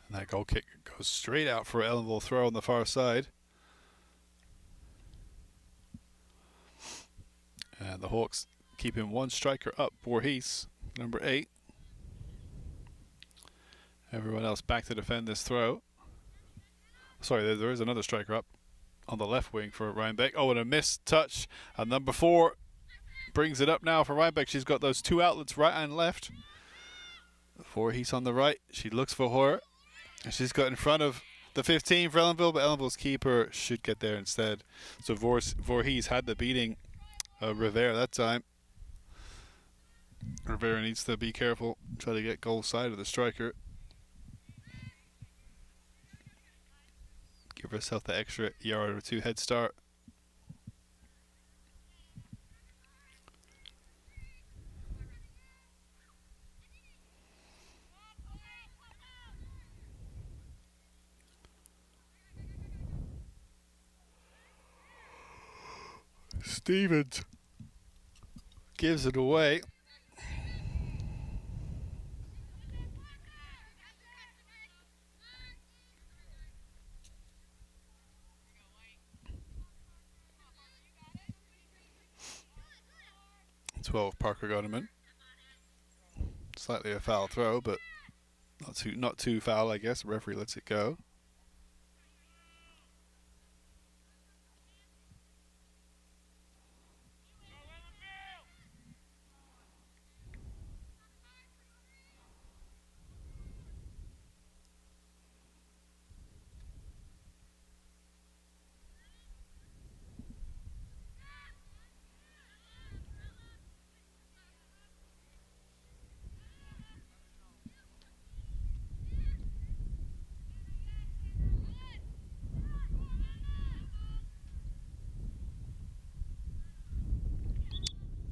Speaker 1: And that goal kick goes straight out for Ellenville throw on the far side. And the Hawks keeping 1 striker up, Voorhees, number 8. Everyone else back to defend this throw. Sorry, there is another striker up on the left wing for Rhinebeck. Oh, and a missed touch. And number 4 brings it up now for Rhinebeck. She's got those 2 outlets, right and left. Voorhees on the right. She looks for her. And she's got in front of the 15 for Ellenville, but Ellenville's keeper should get there instead. So Voorhees had the beating of Rivera that time. Rivera needs to be careful, try to get goal side of the striker. Give herself the extra yard or 2 head start. Stevens gives it away. 12, Parker Gunnerman. Slightly a foul throw, but not too foul, I guess. The referee lets it go.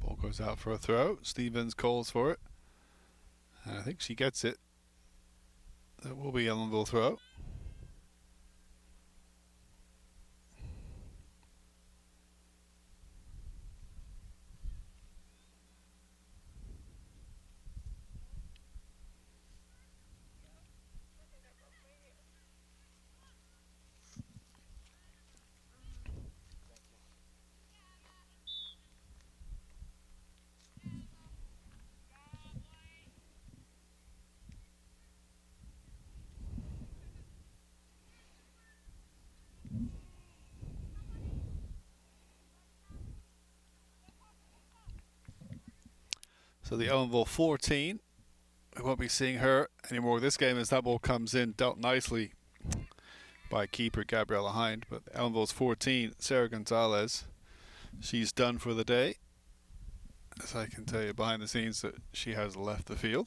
Speaker 1: Ball goes out for a throw. Stevens calls for it. And I think she gets it. That will be Ellenville throw. So the Ellenville 14, we won't be seeing her anymore this game as that ball comes in, dealt nicely by keeper Gabriella Hind. But Ellenville's 14, Sarah Gonzalez, she's done for the day. As I can tell you behind the scenes that she has left the field.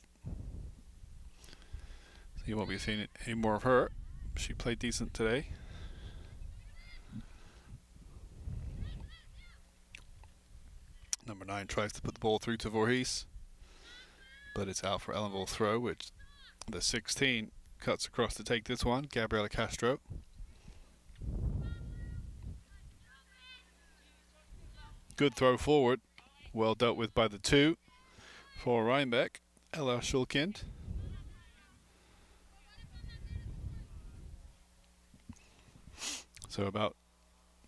Speaker 1: So you won't be seeing any more of her. She played decent today. Number 9 tries to put the ball through to Voorhees, but it's out for Ellenville throw, which the 16 cuts across to take this one, Gabriela Castro. Good throw forward, well dealt with by the 2 for Rhinebeck, Ella Schulkind. So about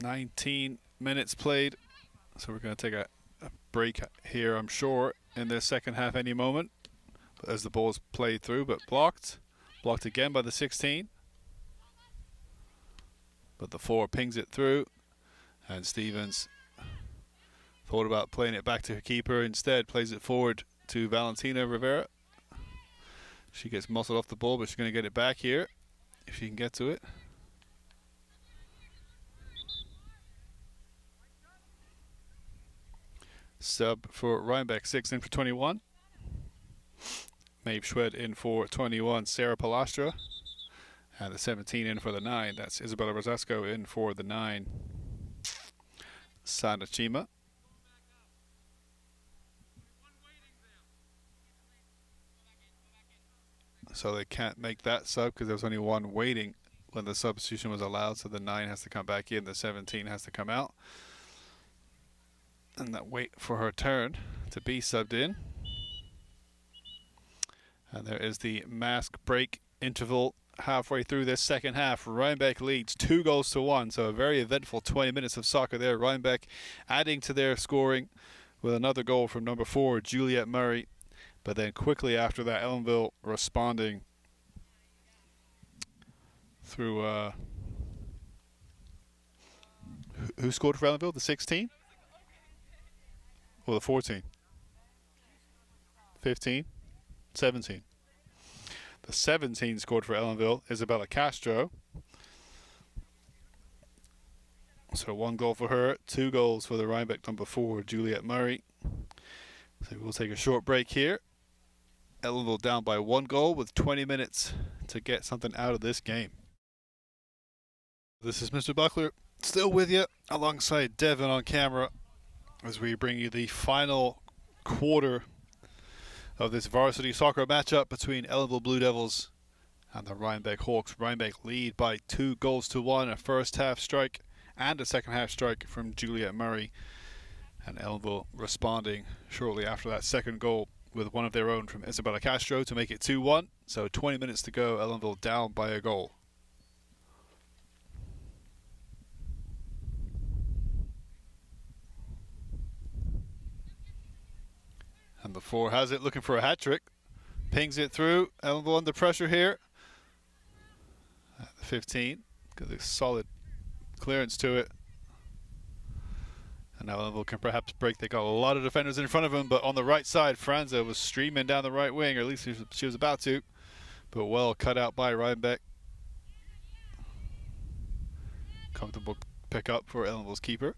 Speaker 1: 19 minutes played, so we're going to take a break here, I'm sure, in this second half any moment. But as the ball is played through, but blocked again by the 16. But the 4 pings it through, and Stevens thought about playing it back to her keeper. Instead, plays it forward to Valentina Rivera. She gets muscled off the ball, but she's going to get it back here if she can get to it. Sub for Rhinebeck, 6 in for 21. Maeve Schwed in for 21, Sarah Palastra. And the 17 in for the 9, that's Isabella Rosasco in for the 9, Sana Chima. So they can't make that sub because there was only one waiting when the substitution was allowed, so the 9 has to come back in, the 17 has to come out. And that wait for her turn to be subbed in. And there is the mask break interval halfway through this second half. Rhinebeck leads 2-1, so a very eventful 20 minutes of soccer there. Rhinebeck adding to their scoring with another goal from number 4, Juliet Murray. But then quickly after that, Ellenville responding through... who scored for Ellenville? The 16? Or the 14? 15? 17. The 17 scored for Ellenville, Isabella Castro. So 1 goal for her, 2 goals for the Rhinebeck number 4, Juliet Murray. So we'll take a short break here. Ellenville down by 1 goal with 20 minutes to get something out of this game. This is Mr. Buckler, still with you alongside Devin on camera as we bring you the final quarter of this varsity soccer matchup between Ellenville Blue Devils and the Rhinebeck Hawks. Rhinebeck lead by 2-1, a first half strike and a second half strike from Juliet Murray. And Ellenville responding shortly after that second goal with one of their own from Isabella Castro to make it 2-1. So 20 minutes to go, Ellenville down by a goal. Number 4 has it, looking for a hat trick. Pings it through. Ellenville under pressure here. At the 15. Got a solid clearance to it. And now Ellenville can perhaps break. They got a lot of defenders in front of him, but on the right side, Franza was streaming down the right wing, or at least she was about to. But well cut out by Rhinebeck. Comfortable pick up for Ellenville's keeper.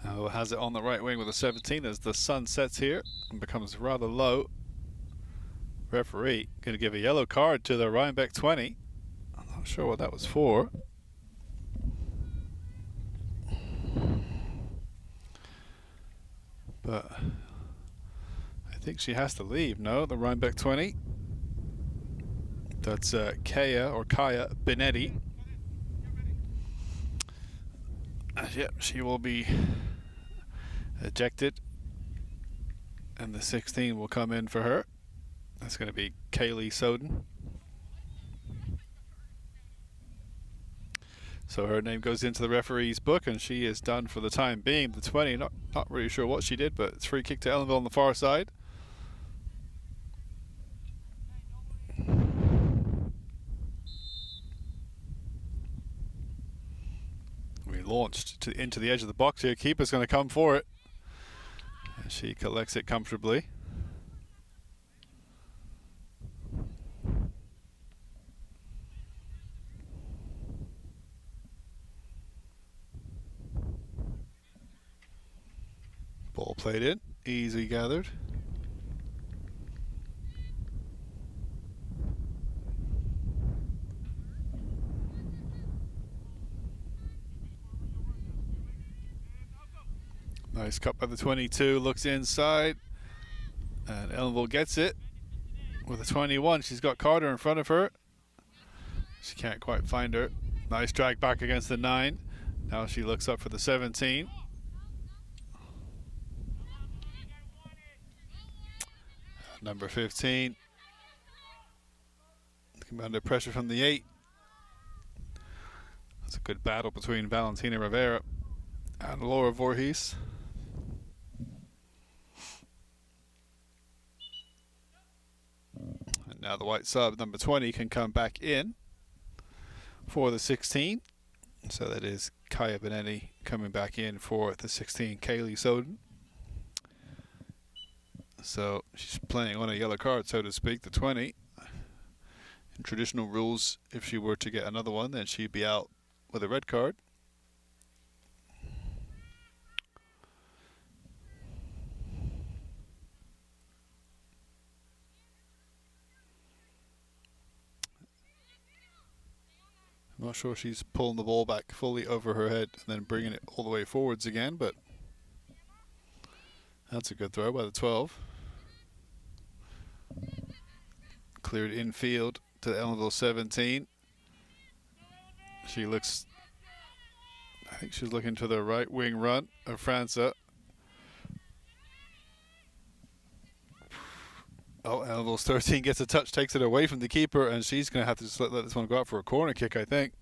Speaker 1: Now has it on the right wing with a 17 as the sun sets here and becomes rather low. Referee going to give a yellow card to the Rhinebeck 20. I'm not sure what that was for. But I think she has to leave. No, the Rhinebeck 20. That's Kaya Benetti. Yep, she will be ejected. And the 16 will come in for her. That's going to be Kaylee Soden. So her name goes into the referee's book, and she is done for the time being. The 20, not really sure what she did, but it's free kick to Ellenville on the far side. We launched into the edge of the box here. Keeper's going to come for it. And she collects it comfortably. Ball played in, easy gathered. Nice cut by the 22, looks inside, and Ellenville gets it with a 21. She's got Carter in front of her. She can't quite find her. Nice drag back against the 9. Now she looks up for the 17. Number 15. Looking under pressure from the 8. That's a good battle between Valentina Rivera and Laura Voorhees. And now the white sub, number 20, can come back in for the 16. So that is Kaya Benetti coming back in for the 16, Kaylee Soden. So she's playing on a yellow card, so to speak, the 20. In traditional rules, if she were to get another one, then she'd be out with a red card. I'm not sure she's pulling the ball back fully over her head and then bringing it all the way forwards again, but that's a good throw by the 12. Cleared infield to Ellenville 17. She looks, I think she's looking to the right wing run of Franza. Oh, Ellenville's 13 gets a touch, takes it away from the keeper, and she's going to have to just let this one go out for a corner kick, I think.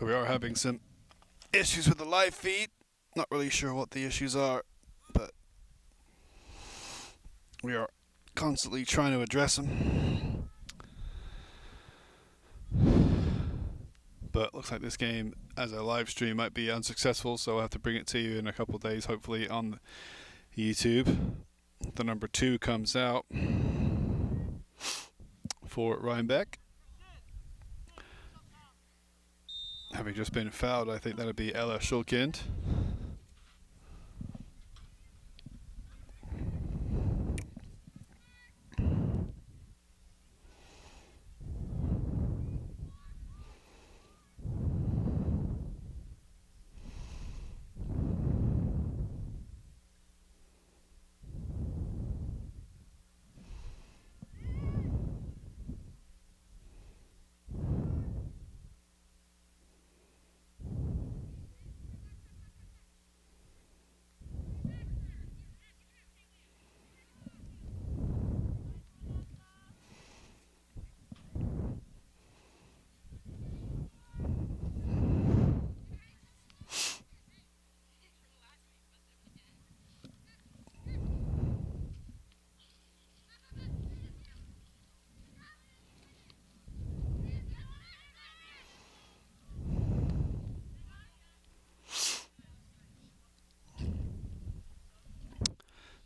Speaker 1: So we are having some issues with the live feed. Not really sure what the issues are, but we are constantly trying to address them. But looks like this game as a live stream might be unsuccessful, so I'll have to bring it to you in a couple of days, hopefully on YouTube. The number 2 comes out for Rhinebeck. Having just been fouled, I think that'll be Ella Schulkind.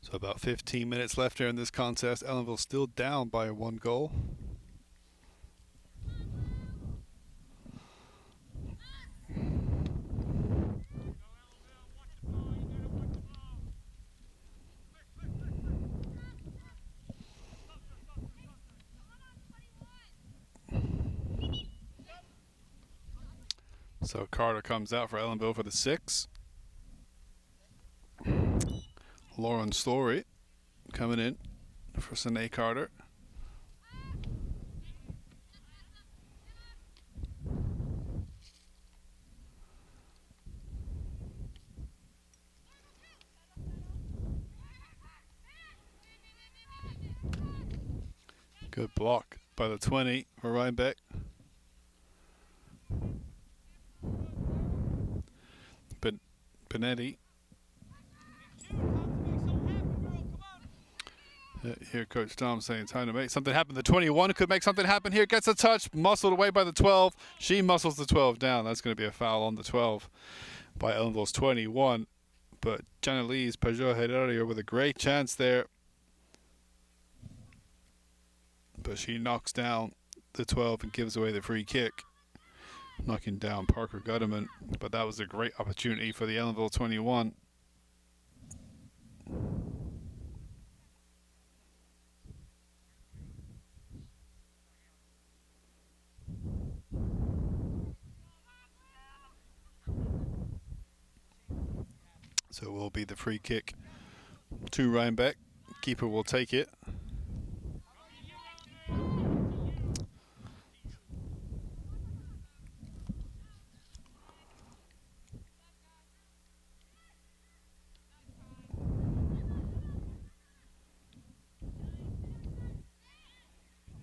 Speaker 1: So about 15 minutes left here in this contest. Ellenville still down by 1 goal. So Carter comes out for Ellenville for the 6. Lauren Story coming in for Sine Carter. Good block by the 20 for Rhinebeck. Benetti. Here Coach Tom saying time to make something happen. The 21 could make something happen here. Gets a touch. Muscled away by the 12. She muscles the 12 down. That's going to be a foul on the 12 by Ellenville's 21. But Janelise Pajot Herrera with a great chance there. But she knocks down the 12 and gives away the free kick, knocking down Parker Gutterman. But that was a great opportunity for the Ellenville 21. So it will be the free kick to Rhinebeck. Keeper will take it.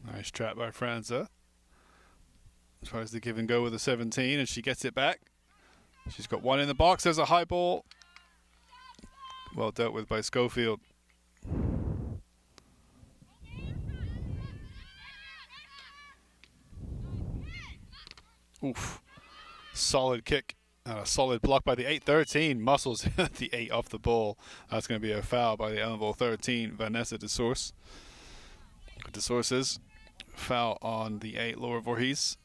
Speaker 1: Nice trap by Franza. Tries to give and go with the 17 and she gets it back. She's got one in the box. There's a high ball. Well dealt with by Schofield. Oof. Solid kick and a solid block by the 8-13. Muscles the 8 off the ball. That's going to be a foul by the Ellenville 13, Vanessa DeSource. DeSources. Foul on the 8, Laura Voorhees.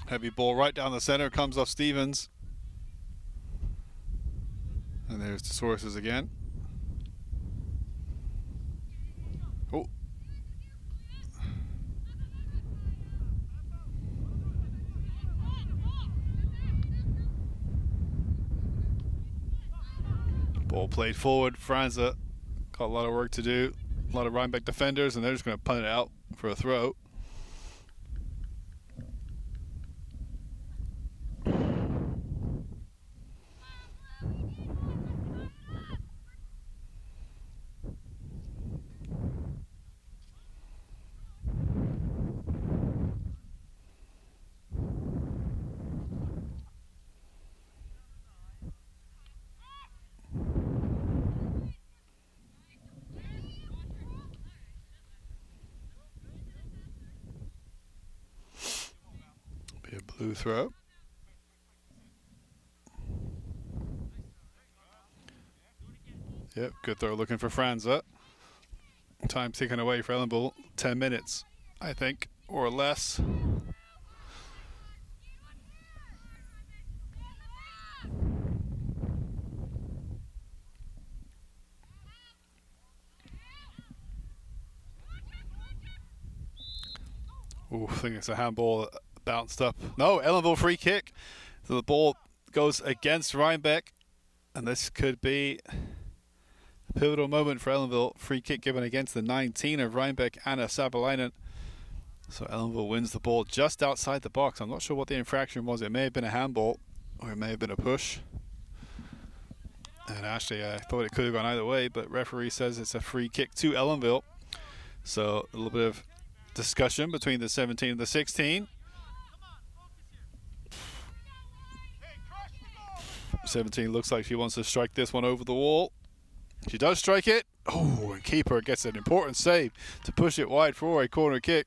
Speaker 1: Heavy ball right down the center. Comes off Stevens. And there's the sources again. Oh. Ball played forward. Franza got a lot of work to do. A lot of Rhinebeck defenders, and they're just going to punt it out for a throw. Blue throw. Yep, good throw looking for Franza. Time taken away for Ellenville, 10 minutes, I think, or less. Ooh, I think it's a handball bounced up. No, Ellenville free kick. So the ball goes against Rhinebeck, and this could be a pivotal moment for Ellenville. Free kick given against the 19 of Rhinebeck, Anna Sabalainen. So Ellenville wins the ball just outside the box. I'm not sure what the infraction was. It may have been a handball, or it may have been a push. And actually, I thought it could have gone either way, but referee says it's a free kick to Ellenville. So a little bit of discussion between the 17 and the 16. 17 looks like she wants to strike this one over the wall. She does strike it. Oh, and keeper gets an important save to push it wide for a corner kick.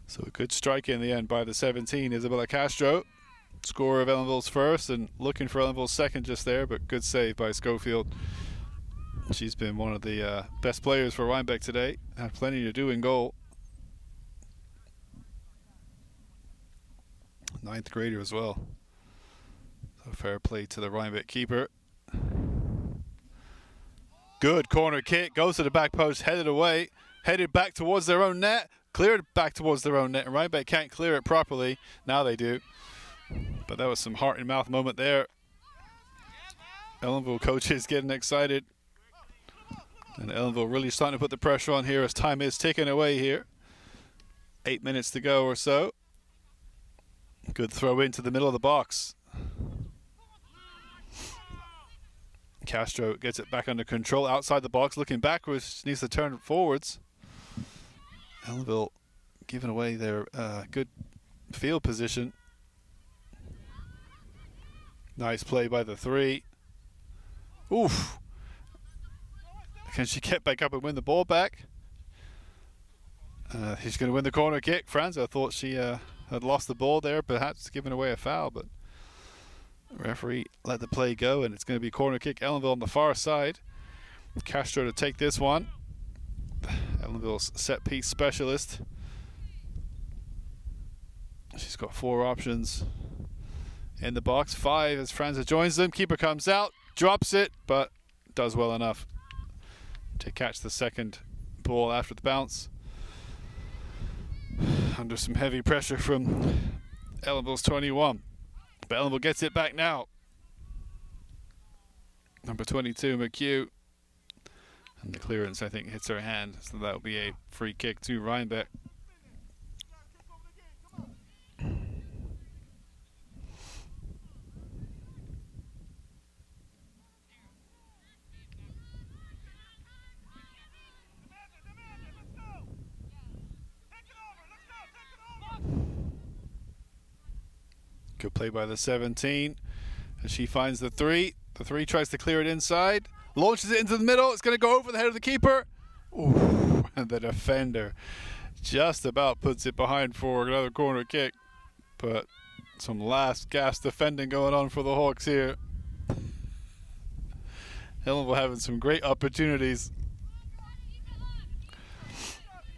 Speaker 1: So a good strike in the end by the 17, Isabella Castro. Scorer of Ellenville's first and looking for Ellenville's second just there, but good save by Schofield. She's been one of the best players for Rhinebeck today. Had plenty to do in goal. 9th grader as well. So fair play to the Rhinebeck keeper. Good corner kick, goes to the back post, headed away, headed back towards their own net, cleared back towards their own net, and Rhinebeck can't clear it properly. Now they do. But that was some heart and mouth moment there. Ellenville coaches getting excited. And Ellenville really starting to put the pressure on here as time is ticking away here. 8 minutes to go or so. Good throw into the middle of the box. Castro gets it back under control outside the box, looking backwards, needs to turn forwards. Ellenville giving away their good field position. Nice play by the 3. Oof. Can she get back up and win the ball back? He's going to win the corner kick. Franza thought she had lost the ball there, perhaps giving away a foul, but the referee let the play go, and it's going to be corner kick Ellenville on the far side. Castro to take this one. Ellenville's set piece specialist. She's got 4 options in the box. 5 as Franza joins them. Keeper comes out, drops it, but does well enough to catch the second ball after the bounce. Under some heavy pressure from Ellenville's 21. But Ellenville gets it back now. Number 22, McHugh. And the clearance, I think, hits her hand. So that will be a free kick to Rhinebeck. Good play by the 17. And she finds the 3. The 3 tries to clear it inside. Launches it into the middle. It's going to go over the head of the keeper. Ooh, and the defender just about puts it behind for another corner kick. But some last gasp defending going on for the Hawks here. Ellenville having some great opportunities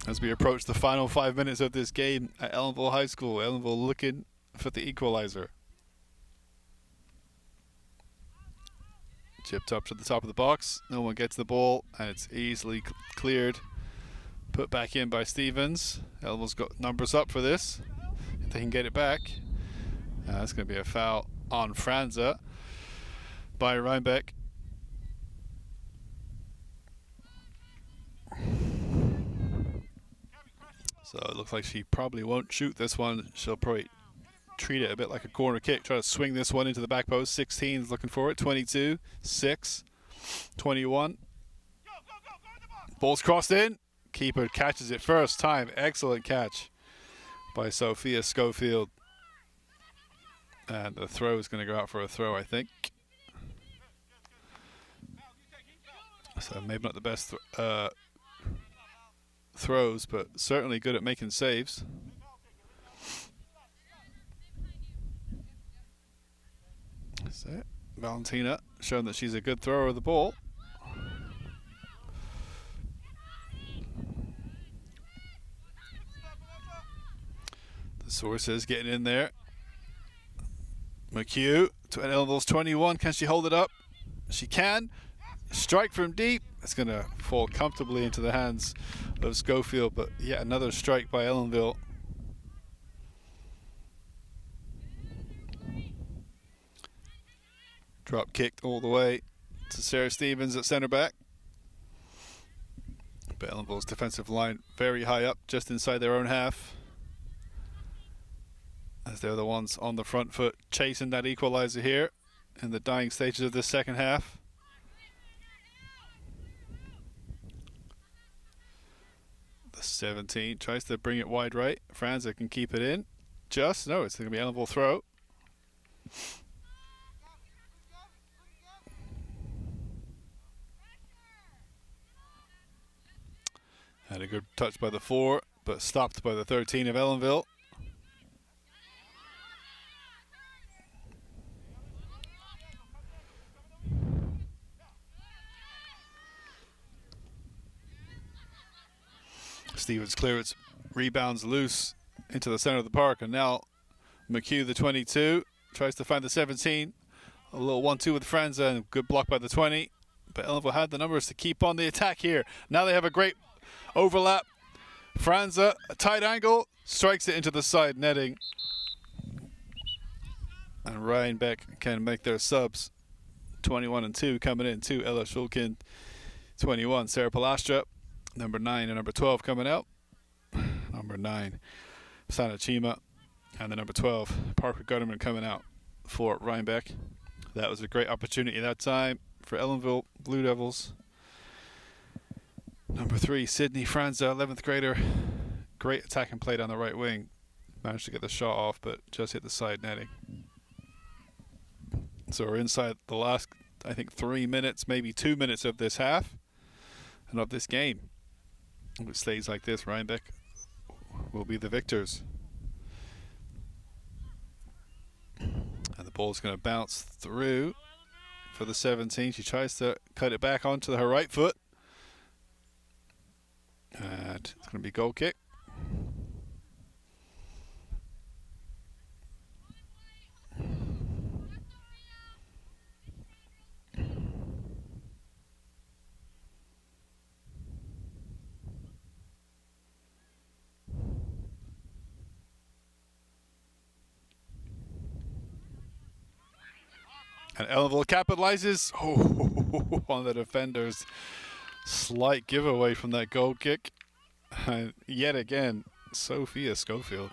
Speaker 1: as we approach the final 5 minutes of this game at Ellenville High School. Ellenville looking for the equalizer. Chipped up to the top of the box. No one gets the ball, and it's easily cleared. Put back in by Stevens. Ellenville's got numbers up for this, if they can get it back. That's going to be a foul on Franza by Rhinebeck. So it looks like she probably won't shoot this one. She'll probably treat it a bit like a corner kick. Try to swing this one into the back post. 16 is looking for it. 22, 6, 21. Ball's crossed in. Keeper catches it first time. Excellent catch by Sophia Schofield. And the throw is going to go out for a throw, I think. So maybe not the best throws, but certainly good at making saves. That's it. Valentina showing that she's a good thrower of the ball. The sources getting in there. McHugh to Ellenville's 21. Can she hold it up? She can. Strike from deep. It's going to fall comfortably into the hands of Schofield, but yet another strike by Ellenville. Drop kicked all the way to Sarah Stevens at center back. But Ellenville's defensive line very high up, just inside their own half, as they're the ones on the front foot chasing that equalizer here in the dying stages of this second half. The 17 tries to bring it wide right. Franza can keep it in. Just, no, it's going to be Ellenville throw. Had a good touch by the 4, but stopped by the 13 of Ellenville. Stevens clears, rebounds loose into the center of the park, and now McHugh, the 22, tries to find the 17. A little 1-2 with Franza, and good block by the 20. But Ellenville had the numbers to keep on the attack here. Now they have a great overlap. Franza, a tight angle, strikes it into the side netting. And Rhinebeck can make their subs. 21 and 2 coming in to Ella Schulkin. 21, Sarah Palastra. Number 9 and number 12 coming out. Number 9, Sana Chima. And the number 12, Parker Gutterman coming out for Rhinebeck. That was a great opportunity that time for Ellenville Blue Devils. Number 3, Sydney Franza, 11th grader. Great attacking play down the right wing. Managed to get the shot off, but just hit the side netting. So we're inside the last, I think, 3 minutes, maybe 2 minutes of this half and of this game. If it stays like this, Rhinebeck will be the victors. And the ball's going to bounce through for the 17. She tries to cut it back onto her right foot. And it's going to be goal kick. And Ellenville capitalizes on the defenders. Slight giveaway from that goal kick. And yet again, Sophia Schofield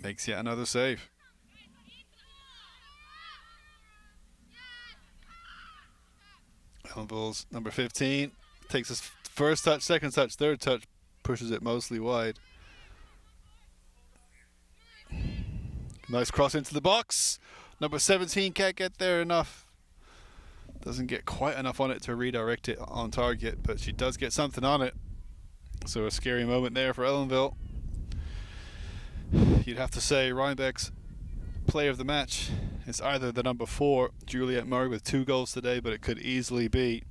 Speaker 1: makes yet another save. Ellenville's number 15 takes his first touch, second touch, third touch, pushes it mostly wide. Nice cross into the box. Number 17 can't get there enough. Doesn't get quite enough on it to redirect it on target, but she does get something on it. So a scary moment there for Ellenville. You'd have to say Rhinebeck's player of the match is either the number 4, Juliet Murray, with 2 goals today, but it could easily be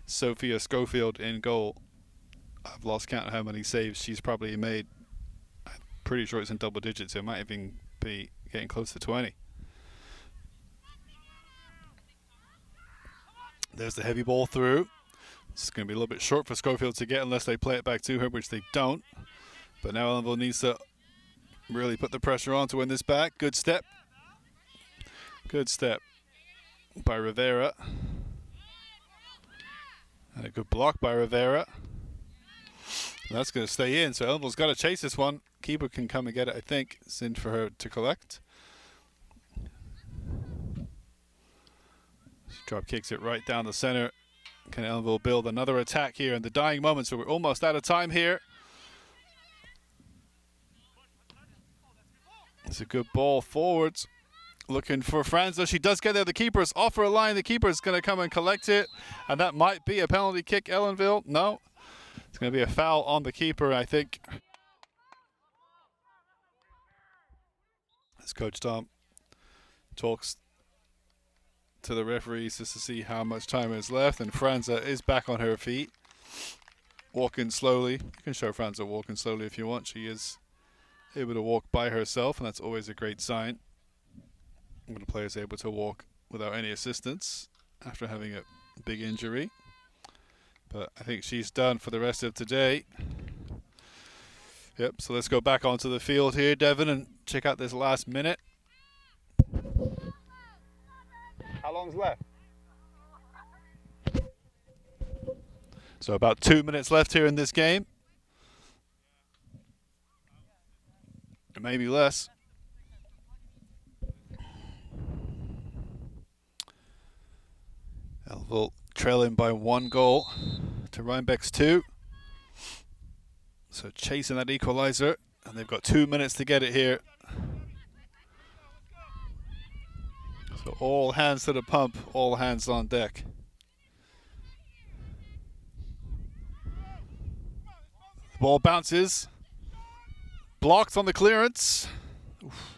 Speaker 1: Sophia Schofield in goal. I've lost count of how many saves she's probably made. I'm pretty sure it's in double digits. It might even be getting close to 20. There's the heavy ball through. It's going to be a little bit short for Schofield to get unless they play it back to her, which they don't. But now Ellenville needs to really put the pressure on to win this back. Good step. Good step by Rivera. And a good block by Rivera. And that's going to stay in, so Ellenville's got to chase this one. Keeper can come and get it, I think. It's in for her to collect. She drop kicks it right down the center. Can Ellenville build another attack here in the dying moments? So we're almost out of time here. It's a good ball forwards. Looking for Franza. She does get there. The keeper's off her line. The keeper's going to come and collect it. And that might be a penalty kick, Ellenville. No. It's going to be a foul on the keeper, I think. As Coach Tom talks to the referees just to see how much time is left, and Franza is back on her feet, walking slowly. You can show Franza walking slowly if you want. She is able to walk by herself, and that's always a great sign when a player is able to walk without any assistance after having a big injury. But I think she's done for the rest of today. Yep, so let's go back onto the field here, Devon, and check out this last minute. How long's left? So about 2 minutes left here in this game. Maybe less. Ellenville trailing by 1 goal to Rhinebeck's 2. So chasing that equaliser, and they've got 2 minutes to get it here. So all hands to the pump, all hands on deck. The ball bounces. Blocked on the clearance. Oof.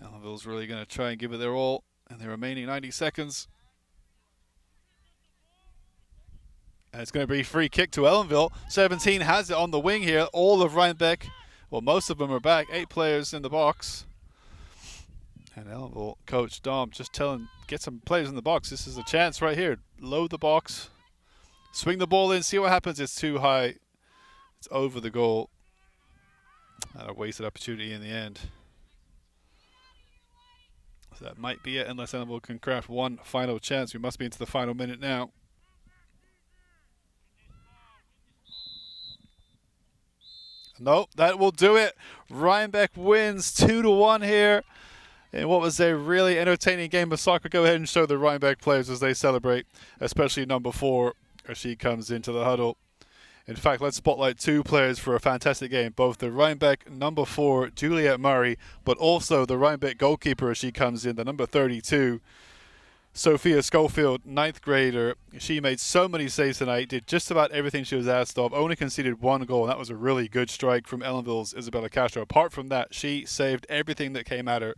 Speaker 1: Ellenville's really going to try and give it their all in the remaining 90 seconds. And it's going to be a free kick to Ellenville. 17 has it on the wing here. All of Rhinebeck, well, most of them are back. 8 players in the box. And Ellenville coach Dom just telling, get some players in the box. This is a chance right here. Load the box. Swing the ball in, see what happens. It's too high. It's over the goal. And a wasted opportunity in the end. So that might be it, unless Ellenville can craft one final chance. We must be into the final minute now. No, that will do it. Rhinebeck wins 2-1 here in what was a really entertaining game of soccer. Go ahead and show the Rhinebeck players as they celebrate, especially number 4 as she comes into the huddle. In fact, let's spotlight 2 players for a fantastic game. Both the Rhinebeck number 4, Juliet Murray, but also the Rhinebeck goalkeeper as she comes in, the number 32, Sophia Schofield, 9th grader. She made so many saves tonight, did just about everything she was asked of, only conceded 1 goal, and that was a really good strike from Ellenville's Isabella Castro. Apart from that, she saved everything that came at her.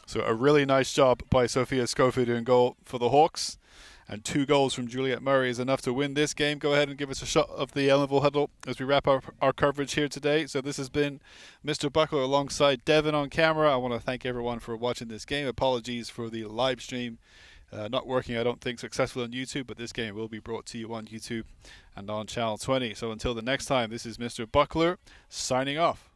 Speaker 1: So a really nice job by Sophia Schofield in goal for the Hawks. And 2 goals from Juliet Murray is enough to win this game. Go ahead and give us a shot of the Ellenville huddle as we wrap up our coverage here today. So this has been Mr. Buckler alongside Devon on camera. I want to thank everyone for watching this game. Apologies for the live stream not working, I don't think, successfully on YouTube, but this game will be brought to you on YouTube and on Channel 20. So until the next time, this is Mr. Buckler signing off.